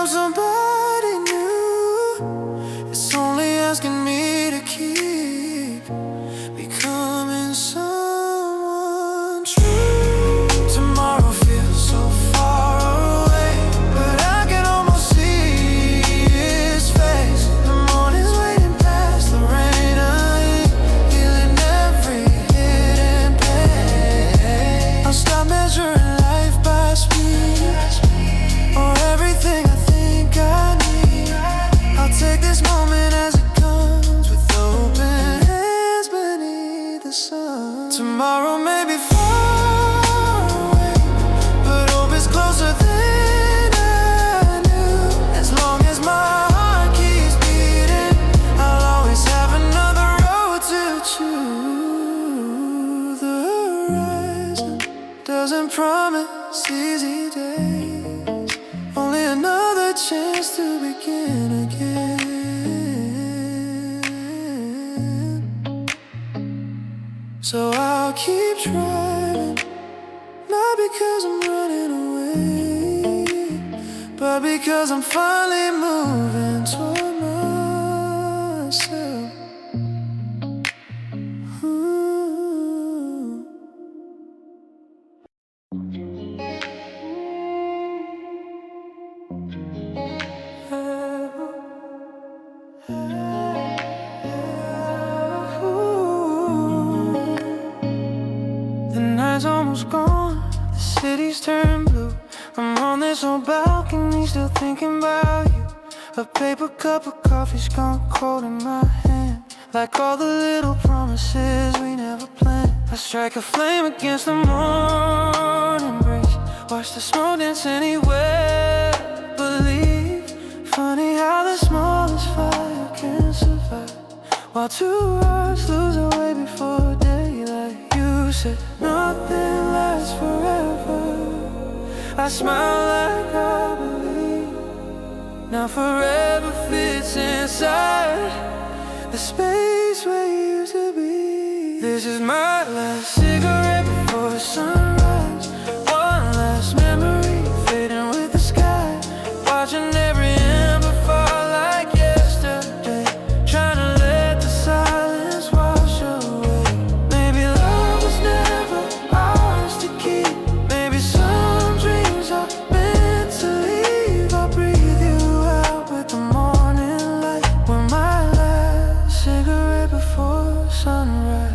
I'm somebody new. It's only asking me to keep becoming someone true. Tomorrow feels so far away, but I can almost see his face. The morning's waiting past the rain, I ain't feeling every hidden pain. I'll stop measuring life by speed, or everything I think I need. I'll take this moment as it comes, with open hands beneath the sun. Tomorrow may be far away, but hope is closer than I knew. As long as my heart keeps beating, I'll always have another road to choose. The horizon doesn't promise easy days, only another chance to begin again. So I'll keep driving, not because I'm running away, but because I'm finally moving toward myself. Ooh. The night's almost gone, the city's turned blue. I'm on this old balcony, still thinking about you. A paper cup of coffee's gone cold in my hand, like all the little promises we never planned. I strike a flame against the morning breeze, watch the smoke dance anywhere. Believe, funny how the smallest fire can survive, while two hearts lose their way before daylight. You said nothing lasts forever. I smile like I believe. Now forever fits inside the space where you used to be. This is my last cigarette before sunrise, one last memory fading with the sky, watching every ember fall like yesterday, trying to let the silence wash away. Maybe love was never ours to keep, maybe some dreams are meant to leave. I'll breathe you out with the morning light. We're my last cigarette before sunrise.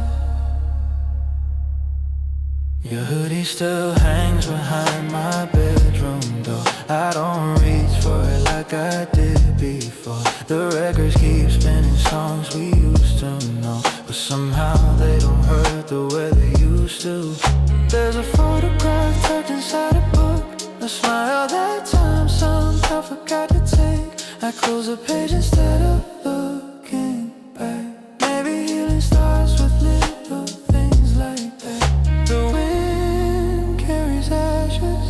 Your hoodie still hangs behind my bedroom door. I don't reach for it like I did before. The records keep spinning songs we used to know, but somehow they don't hurt the way they used to. There's a photograph tucked inside a book, a smile that time somehow forgot to take. I close the page instead of looking back. Maybe healing starts with little things like that. The wind carries ashes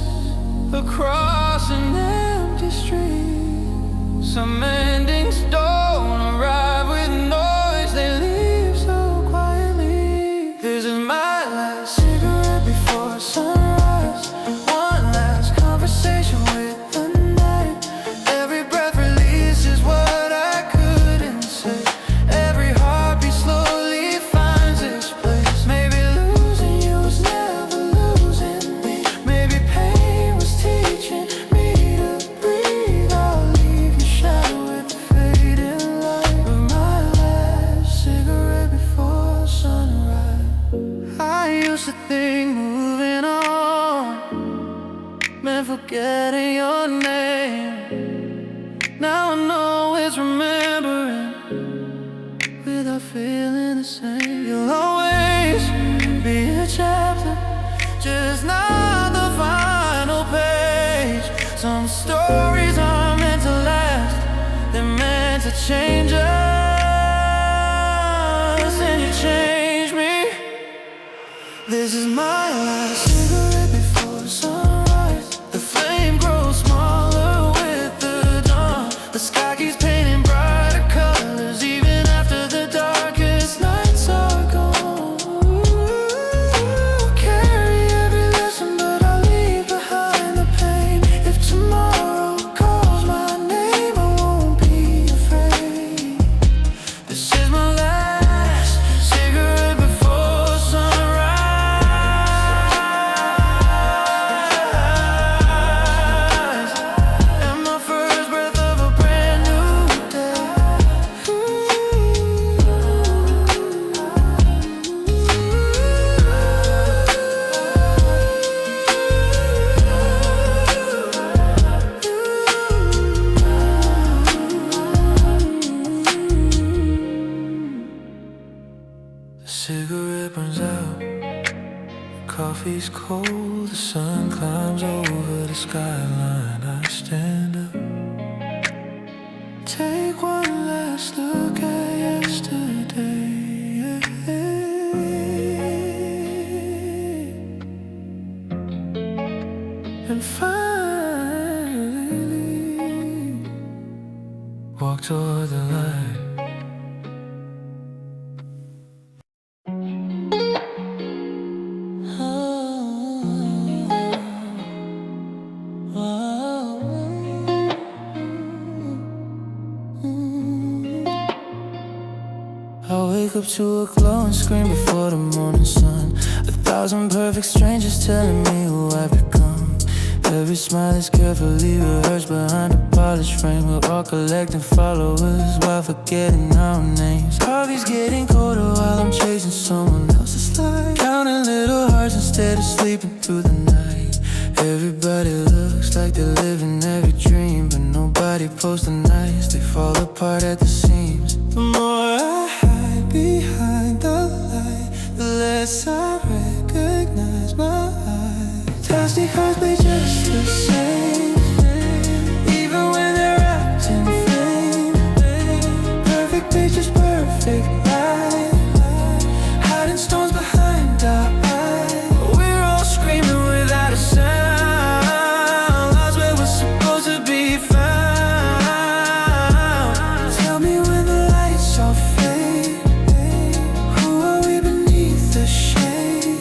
across an empty street. Some endings don't arrive with noise, they leave so quietly. This is my last cigarette before sunrise, one last conversation with the night. Every breath releases what I couldn't say. Every heartbeat slowly finds its place. Maybe losing you was never losing me. Maybe pain was teaching me to breathe. I'll leave your shadow with the fading light of my last cigarette before sunrise. I used to think moving on meant forgetting your name. Now I know it's remembering without feeling the same. You'll always be a chapter, just not the final page. Some stories are meant to last, they're meant to change us, and you change me. This is my last cigarette before sunrise. The flame grows smaller with the dawn. The sky keeps painting brighter colors even after the darkest nights are gone. Ooh, carry every lesson, but I'll leave behind the pain. If tomorrow calls my stand up. Take one last look at yesterday, and finally walk toward the light. I wake up to a glowing screen before the morning sun. 1,000 perfect strangers telling me who I've become. Every smile is carefully rehearsed behind a polished frame. We're all collecting followers while forgetting our names. Coffee's getting colder while I'm chasing someone else's life, counting little hearts instead of sleeping through the night. Everybody looks like they're living every dream, but nobody posts the nights they fall apart at the seams. The more I hide behind the light, the less I recognize my eyes. Thirsty hearts play just the same, even when they're wrapped in flame. Perfect pictures, perfect light, hiding stones behind our eyes. We're all screaming without a sound, lost where we're supposed to be found. Tell me when the lights all fade, who are we beneath the shade?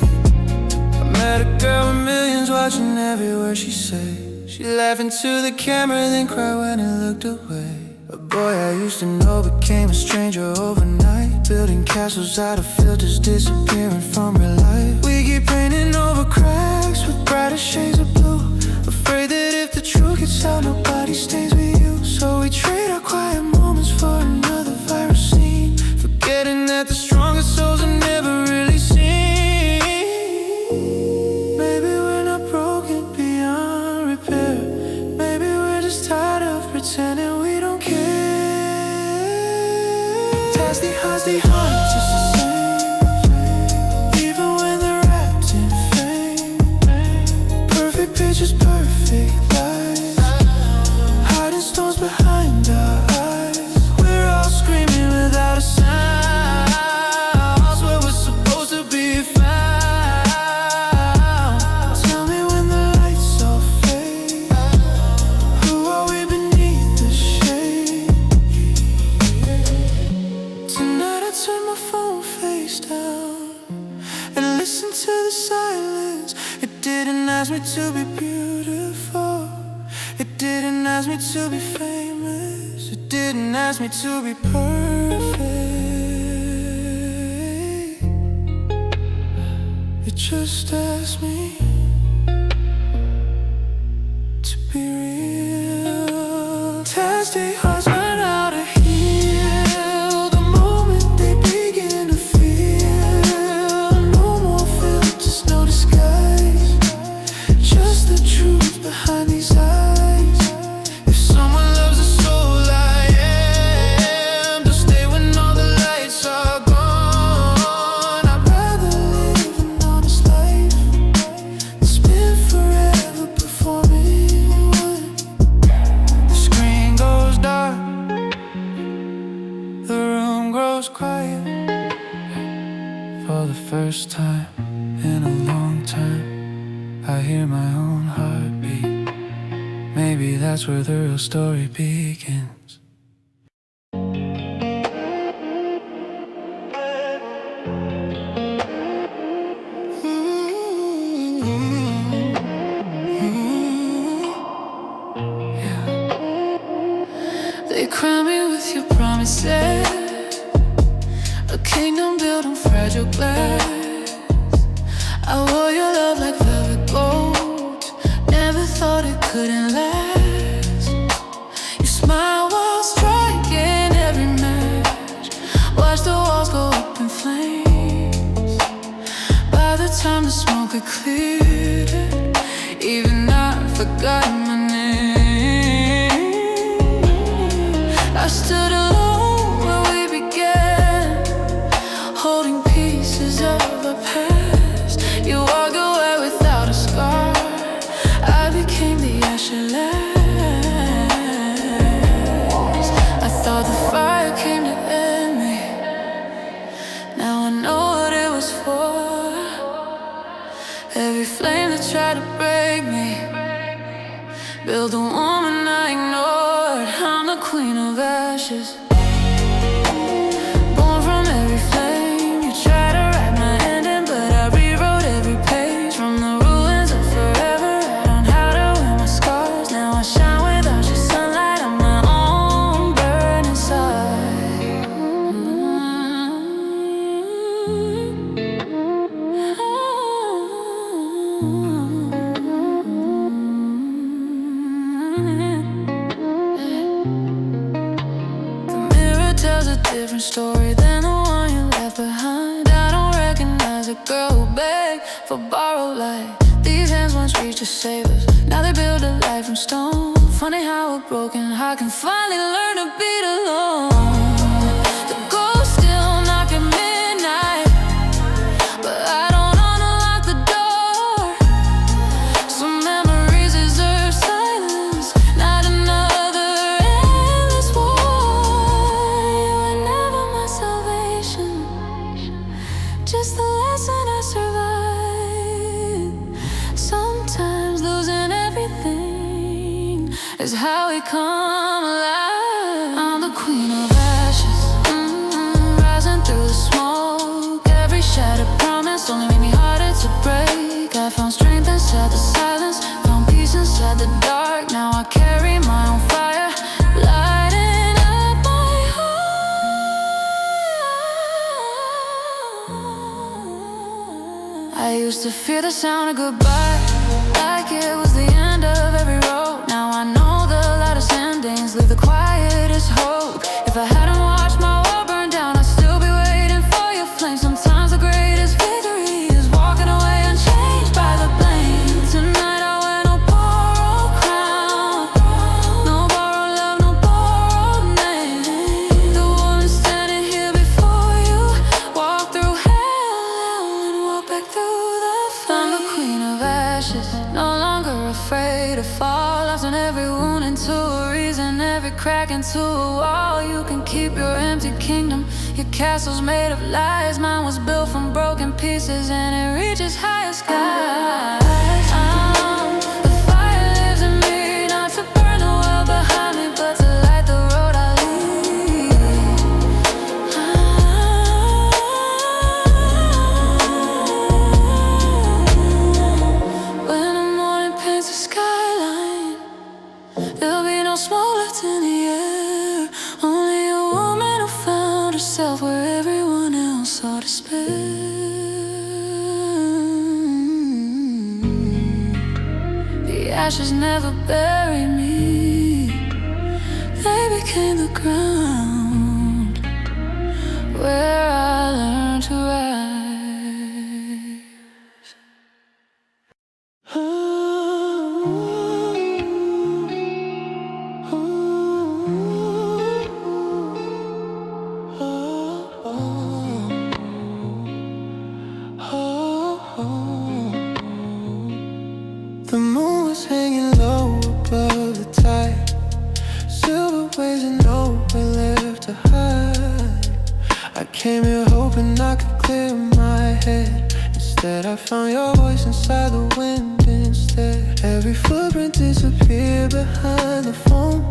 I met a girl with millions watching every word she said. She laughed into the camera, then cried when it looked away. A boy I used to know became a stranger overnight, building castles out of filters, disappearing from real life. We keep painting over cracks with brighter shades of blue, afraid that if the truth gets out, nobody stays with you. So we trade our quiet moments for another viral scene, forgetting that the strongest souls are never really seen. Maybe we're not broken beyond repair, maybe we're just tired of pretending we don't care. Tasty hearts, they haunt just the same, even when they're wrapped in fame. Perfect pictures, perfect lies, hiding stones behind our eyes. We're all screaming without a sound, lost where we're supposed to be found. Tell me when the lights all fade, who are we beneath the shade? Tonight I turn my phone face down and listen to the silence. It didn't ask me to be beautiful, it didn't ask me to be famous, it didn't ask me to be perfect. It just asked me to be real. Tasty hearts learn how to heal the moment they begin to feel. No more filters, no disguise, just the truth behind these eyes. If someone loves a soul I am, to stay when all the lights are gone. I'd rather live an honest life than spend forever performing one. The screen goes dark, the room grows quiet. For the first time in a long time, I hear my own heartbeat. Maybe that's where the real story begins. Yeah. They crown me with your promises, a kingdom built on fragile glass. I wore your love like velvet gold, never thought it couldn't last. You smile while striking every match, watch the walls go up in flames. By the time the smoke had cleared, even I forgot my name. I stood alone where we began, holding pieces of our past. You walked away without a scar, I became the ash you left. tried to break me, build the woman I ignored. I'm the queen of ashes, born from every flame. You tried to write my ending, but I rewrote every page. From the ruins of forever, I learned how to wear my scars. Now I shine without your sunlight, I'm my own burning side. Tells a different story than the one you left behind. I don't recognize a girl who begged for borrowed light. These hands once reached to save us, now they build a life from stone. Funny how a broken heart can finally learn to beat alone. The ghost still knock at midnight, but I don't unlock the door. Some memories deserve silence, not another endless war. Just the lesson I survived. Sometimes losing everything is how we come alive. I'm the queen of ashes, rising through the smoke. Every shattered promise only made me harder to break. I found strength inside the silence, found peace inside the dark. Now I carry my own fire, lighting up my heart. I used to fear the sound of goodbye, like it was the end of every road. Now I know the loudest endings leave the quietest hope. If I hadn't watched my world burn down, I'd still be waiting for your flame. Sometimes the greatest victory is walking away unchanged by the blame. Tonight I wear no borrowed crown, no borrowed love, no borrowed name. The woman standing here before you walked through hell and walked back through the flame. I'm the queen of ashes, no longer afraid to fall. I've turned every wound into a reason, every crack into a wall. You can keep your empty kingdom, your castle's made of lies. Mine was built from broken pieces and it reaches higher skies. The fire lives in me, not to burn the world behind me, but to light the road I lead. When the morning paints the skyline, there'll be no smoke left in the air. Only a woman who found herself where everyone else saw despair. The ashes never buried me, they became the ground where I learned to rise. The moon was hanging low above the tide, silver waves and nowhere left to hide. I came here hoping I could clear my head. Instead I found your voice inside the wind instead. Every footprint disappeared behind the foam.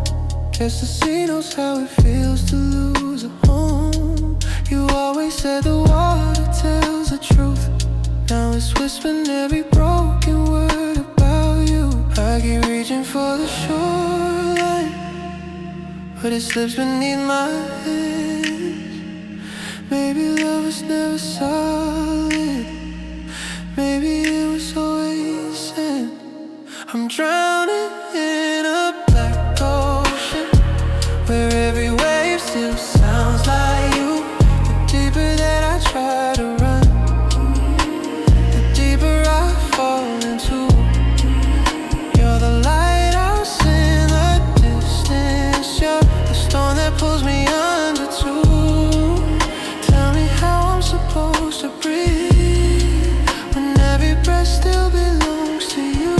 Guess the sea knows how it feels to lose a home. You always said the water tells the truth. Now it's whispering every broken word about you. I keep reaching for the shoreline, but it slips beneath my hands. Maybe love was never solid, maybe it was always sand. I'm drowning in a black ocean, where every wave still sounds like you. The deeper that I try to run, the deeper I fall into. You're the lighthouse in the distance, you're the storm that pulls me under too. Tell me how I'm supposed to breathe when every breath still belongs to you.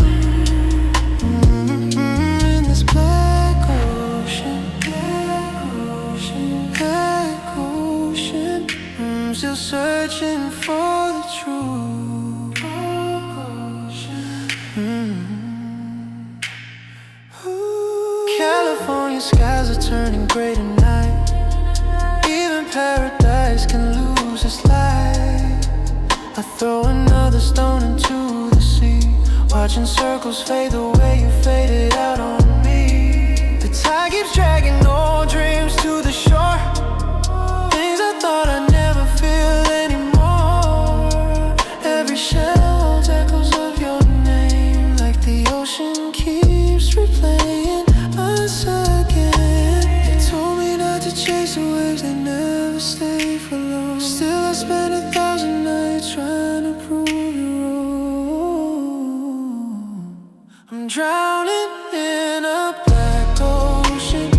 California skies are turning gray tonight. Even paradise can lose its light. I throw another stone into the sea, watching circles fade the way you faded out on me. The tide keeps dragging old dreams to the shore, things I thought I'd never feel anymore. Every shell holds echoes of your name, like the ocean keeps replaying us again. They told me not to chase the waves, they never stay for long. Still I spent 1,000 nights trying to prove you wrong. I'm drowning in a black ocean,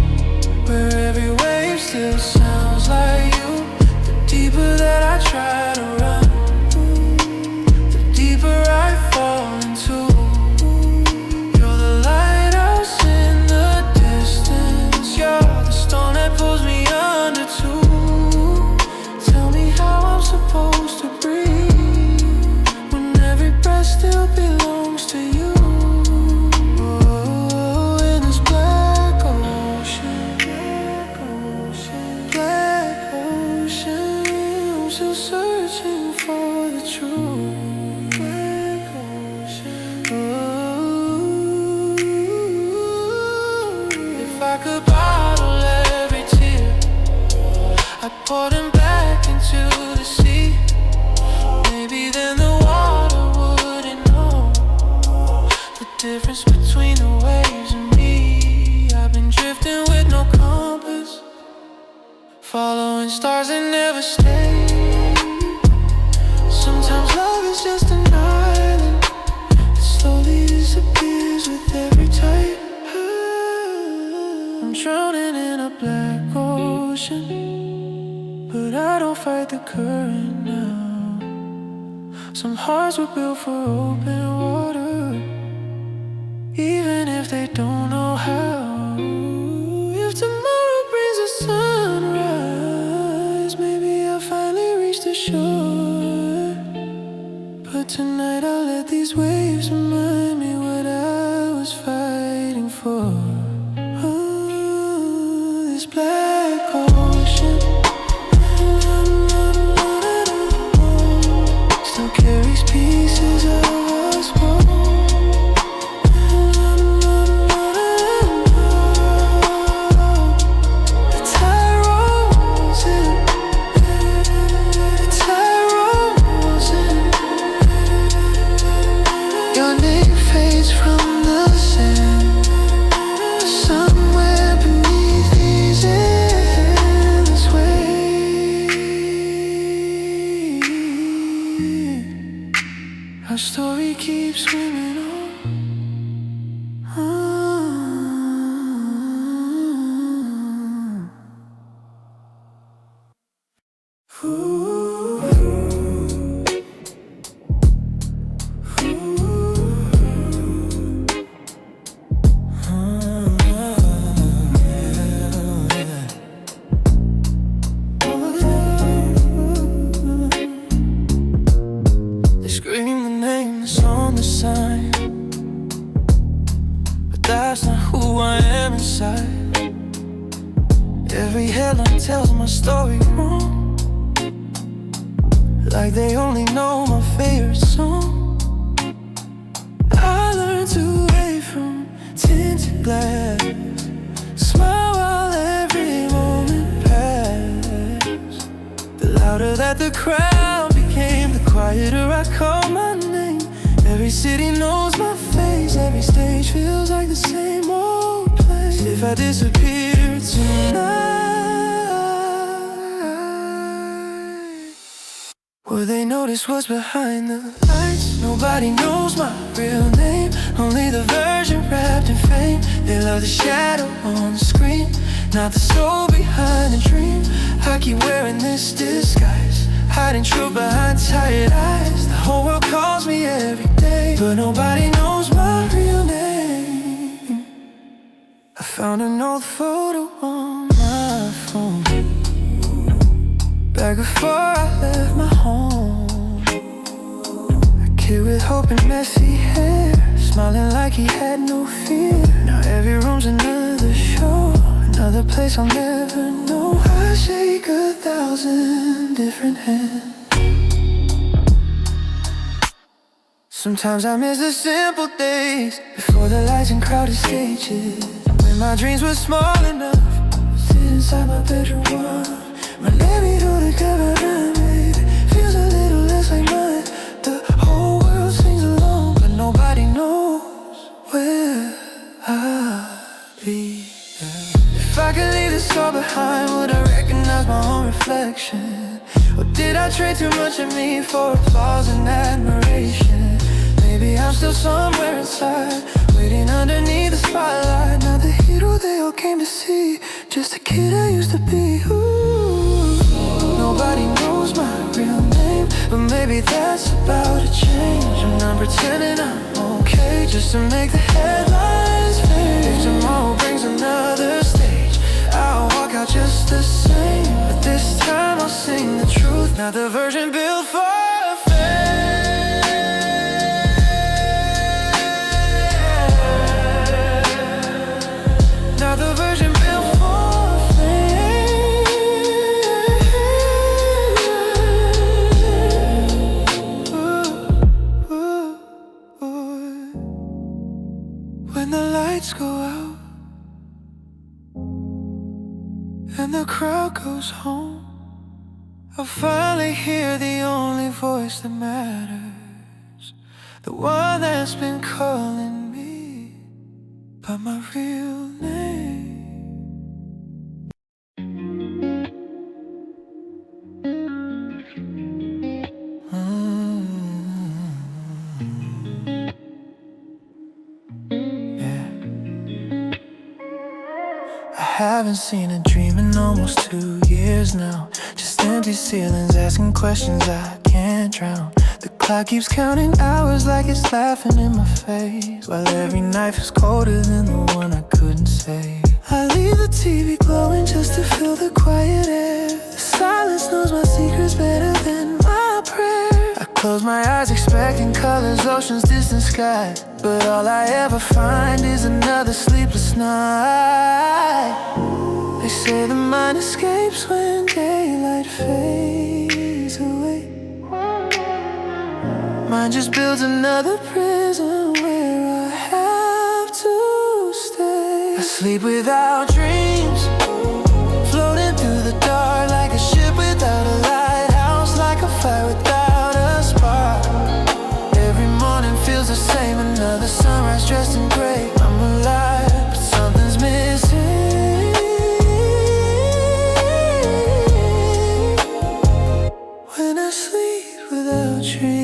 where every wave still sounds like you. The deeper that I try to run, the deeper I fall into. You're the lighthouse in the distance, you're the stone that pulls me under too. Tell me how I'm supposed to breathe when every breath still belongs to you. Oh, in this black ocean, black ocean, I'm still searching for the truth. Black ocean. Oh, if I could bottle every tear, I'd pour them back into the sea. Maybe then the water wouldn't know the difference between the waves and me. I've been drifting with no compass, following stars that never stay. Sometimes love is just an island that slowly disappears with every tide. I'm drowning in a black ocean, but I don't fight the current now. Some hearts were built for open water, even if they don't know how. If tomorrow brings a sunrise, maybe I'll finally reach the shore. But tonight I'll let these waves remind me what I was fighting for. Oh, this black ocean still carries pieces of us both. The tide rolls in, the tide rolls in. Your name fades from the sand, somewhere beneath these endless waves. Our story keeps swimming on. They scream the names on the sign, but that's not who I am inside. Every headline tells my story wrong, like they only know my favorite song. I learned to wait from tinted glass, smile while every moment passed. The louder that the crowd became, the quieter I call my name. Every city knows my face, every stage feels like the same old place. If I disappear tonight, will they notice what's behind the lights? Nobody knows my real name, only the version wrapped in fame. They love the shadow on the screen, not the soul behind the dream. I keep wearing this disguise, hiding truth behind tired eyes. The whole world calls me every day, but nobody knows my real name. I found an old photo on my phone, back before I left my home. A kid with hope and messy hair, smiling like he had no fear. Now every room's another show. place I'll never know. I shake 1,000 different hands. Sometimes I miss the simple days before the lights and crowded stages, when my dreams were small enough to sit inside my bedroom wall. My neighborhood 𝒓𝒆 feels a little less like mine. The whole world sings along, but nobody knows where I'll be. If I could leave this all behind, would I recognize my own reflection? Or did I trade too much of me for applause and admiration? Maybe I'm still somewhere inside, waiting underneath the spotlight. Not the hero they all came to see, just a kid I used to be. Ooh, nobody knows my real name, but maybe that's about to change. I'm not pretending I'm okay just to make the headlines fade. If tomorrow brings another stage, I'll walk out just the same, but this time I'll sing the truth, not the version built for fame. Not the version built for fame. Ooh, ooh, ooh. When the lights go out and the crowd goes home, I'll finally hear the only voice that matters, the one that's been calling me by my real name. I haven't seen a dream in almost 2 years now. Just empty ceilings, asking questions I can't drown. The clock keeps counting hours like it's laughing in my face, while every knife is colder than the one I couldn't save. I leave the TV glowing just to feel the quiet air. The silence knows my secrets better than my prayer. I close my eyes expecting colors, oceans, distant sky, but all I ever find is another sleepless night. They say the mind escapes when daylight fades away. Mine just builds another prison where I have to stay. I sleep without dreams, floating through the dark like a ship without a lighthouse, like a fire without a spark. Every morning feels the same, another sunrise dressed in gray. I'm alive, but something's missing. When I sleep without dreams.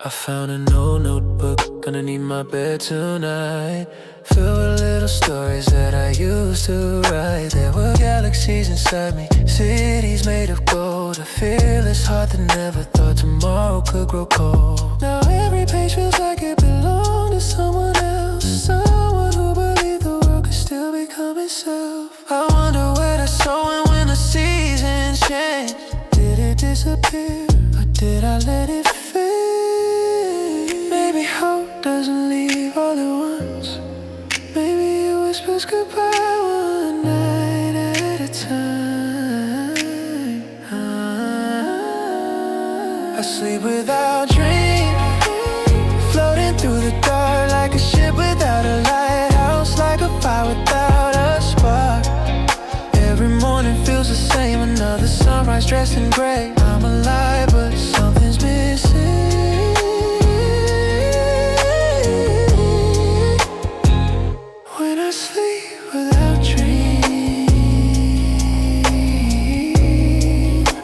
I found an old notebook underneath my bed tonight, filled with little stories that I used to write. There were galaxies inside me, cities made of gold, a fearless heart that never thought tomorrow could grow cold. Now every page feels like it belonged to someone else, someone who believed the world could still become itself. I wonder where the sowing when the seasons change. Did it disappear, or did I let it fade? Maybe hope doesn't leave all at once. Maybe it whispers goodbye one night at a time. I sleep without dreams, floating through the dark like a ship without a lighthouse, like a fire without a spark. Every morning feels the same, another sunrise dressed in gray. I'm alive, but something's missing. When I sleep without dreams.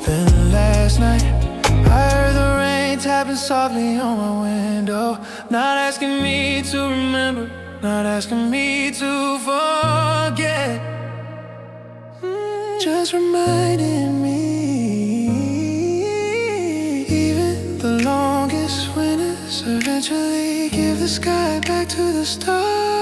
Then last night I heard the rain tapping softly on my window, not asking me to remember, not asking me to forget, just reminding me, even the longest winters eventually give the sky back to the stars.